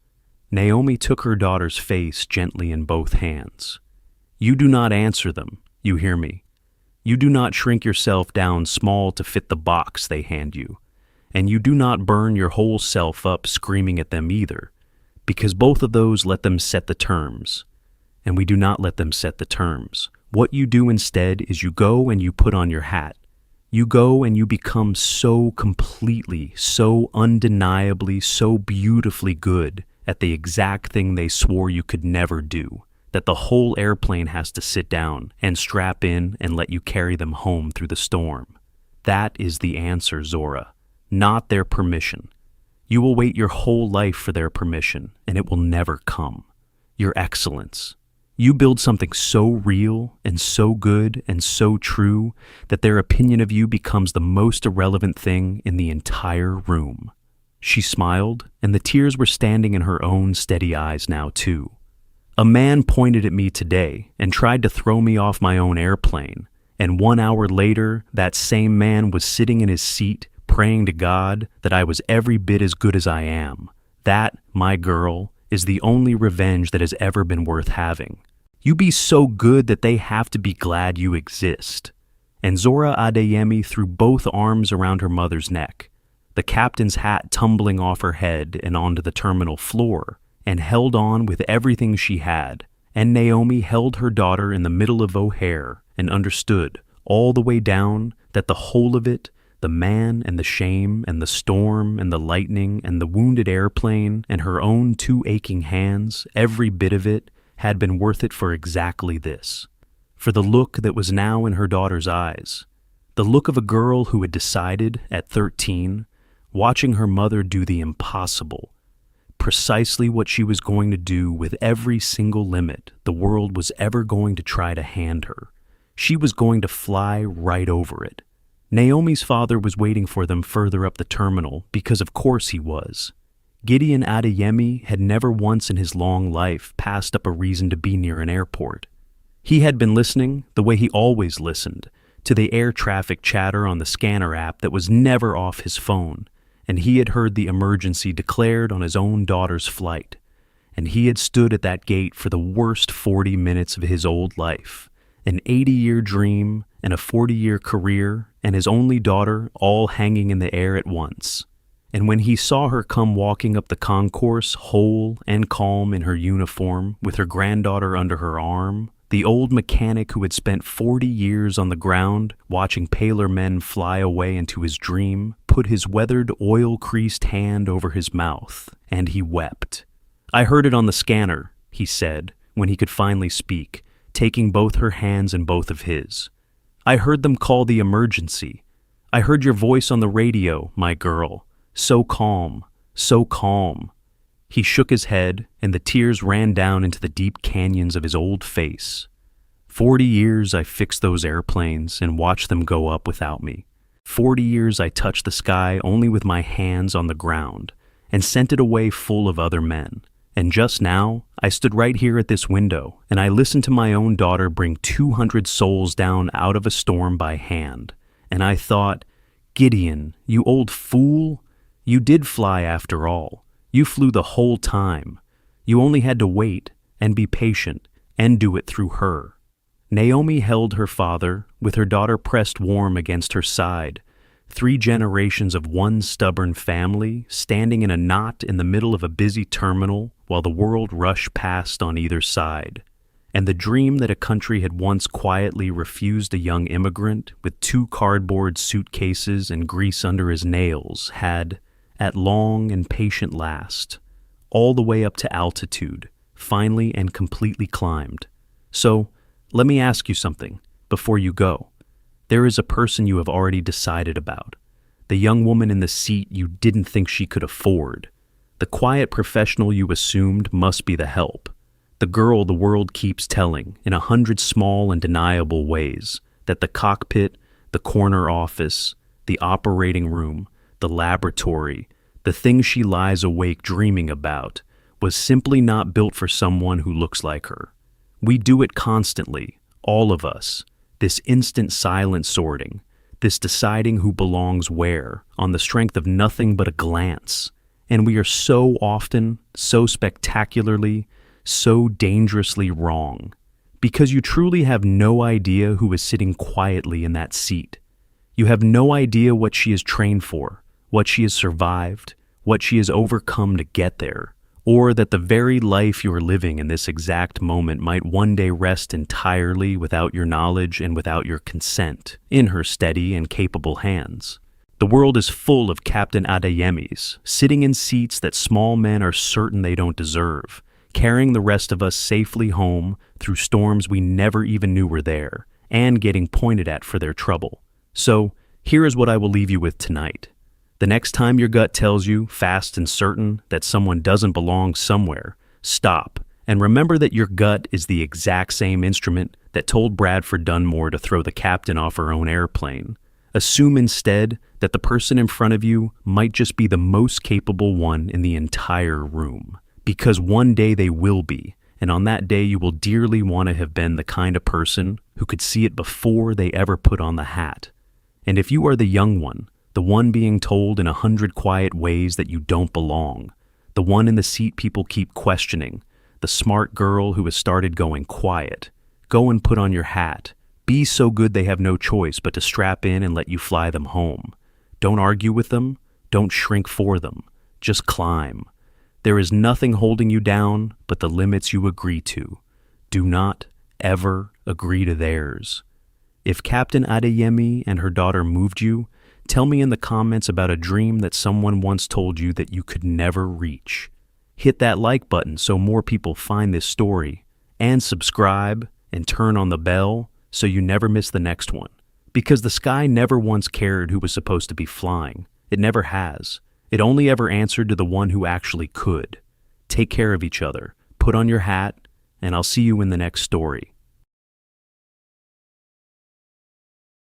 Naomi took her daughter's face gently in both hands. "You do not answer them, you hear me? You do not shrink yourself down small to fit the box they hand you, and you do not burn your whole self up screaming at them either, because both of those let them set the terms, and we do not let them set the terms. What you do instead is you go and you put on your hat. You go and you become so completely, so undeniably, so beautifully good at the exact thing they swore you could never do, that the whole airplane has to sit down and strap in and let you carry them home through the storm. That is the answer, Zora, not their permission. You will wait your whole life for their permission, and it will never come. Your excellence. You build something so real and so good and so true that their opinion of you becomes the most irrelevant thing in the entire room." She smiled, and the tears were standing in her own steady eyes now, too. "A man pointed at me today and tried to throw me off my own airplane, and 1 hour later, that same man was sitting in his seat praying to God that I was every bit as good as I am. That, my girl, is the only revenge that has ever been worth having. You be so good that they have to be glad you exist." And Zora Adeyemi threw both arms around her mother's neck, the captain's hat tumbling off her head and onto the terminal floor, and held on with everything she had. And Naomi held her daughter in the middle of O'Hare and understood all the way down that the whole of it, the man and the shame and the storm and the lightning and the wounded airplane and her own 2 aching hands, every bit of it, had been worth it for exactly this. For the look that was now in her daughter's eyes, the look of a girl who had decided, at 13, watching her mother do the impossible, precisely what she was going to do with every single limit the world was ever going to try to hand her. She was going to fly right over it. Naomi's father was waiting for them further up the terminal because of course he was. Gideon Adeyemi had never once in his long life passed up a reason to be near an airport. He had been listening, the way he always listened, to the air traffic chatter on the scanner app that was never off his phone, and he had heard the emergency declared on his own daughter's flight, and he had stood at that gate for the worst 40 minutes of his old life, an 80-year dream and a 40-year career and his only daughter all hanging in the air at once. And when he saw her come walking up the concourse whole and calm in her uniform with her granddaughter under her arm, the old mechanic who had spent 40 years on the ground watching paler men fly away into his dream put his weathered, oil-creased hand over his mouth, and he wept. "I heard it on the scanner," he said, when he could finally speak, taking both her hands in both of his. "I heard them call the emergency. I heard your voice on the radio, my girl. So calm, so calm." He shook his head, and the tears ran down into the deep canyons of his old face. 40 years I fixed those airplanes and watched them go up without me. 40 years I touched the sky only with my hands on the ground and sent it away full of other men. And just now, I stood right here at this window and I listened to my own daughter bring 200 souls down out of a storm by hand. And I thought, Gideon, you old fool, you did fly after all. You flew the whole time. You only had to wait and be patient and do it through her. Naomi held her father, with her daughter pressed warm against her side. 3 generations of one stubborn family standing in a knot in the middle of a busy terminal while the world rushed past on either side. And the dream that a country had once quietly refused a young immigrant with 2 cardboard suitcases and grease under his nails had, at long and patient last, all the way up to altitude, finally and completely climbed. So, let me ask you something before you go. There is a person you have already decided about. The young woman in the seat you didn't think she could afford. The quiet professional you assumed must be the help. The girl the world keeps telling, in 100 small and deniable ways, that the cockpit, the corner office, the operating room, the laboratory, the thing she lies awake dreaming about, was simply not built for someone who looks like her. We do it constantly, all of us, this instant silent sorting, this deciding who belongs where, on the strength of nothing but a glance. And we are so often, so spectacularly, so dangerously wrong, because you truly have no idea who is sitting quietly in that seat. You have no idea what she is trained for, what she has survived, what she has overcome to get there, or that the very life you are living in this exact moment might one day rest entirely without your knowledge and without your consent, in her steady and capable hands. The world is full of Captain Adeyemis, sitting in seats that small men are certain they don't deserve, carrying the rest of us safely home through storms we never even knew were there, and getting pointed at for their trouble. So, here is what I will leave you with tonight. The next time your gut tells you, fast and certain, that someone doesn't belong somewhere, stop and remember that your gut is the exact same instrument that told Bradford Dunmore to throw the captain off her own airplane. Assume instead that the person in front of you might just be the most capable one in the entire room. Because one day they will be, and on that day you will dearly want to have been the kind of person who could see it before they ever put on the hat. And if you are the young one, the one being told in 100 quiet ways that you don't belong, the one in the seat people keep questioning, the smart girl who has started going quiet, go and put on your hat. Be so good they have no choice but to strap in and let you fly them home. Don't argue with them. Don't shrink for them. Just climb. There is nothing holding you down but the limits you agree to. Do not ever agree to theirs. If Captain Adeyemi and her daughter moved you, tell me in the comments about a dream that someone once told you that you could never reach. Hit that like button so more people find this story, and subscribe and turn on the bell so you never miss the next one. Because the sky never once cared who was supposed to be flying. It never has. It only ever answered to the one who actually could. Take care of each other, put on your hat, and I'll see you in the next story.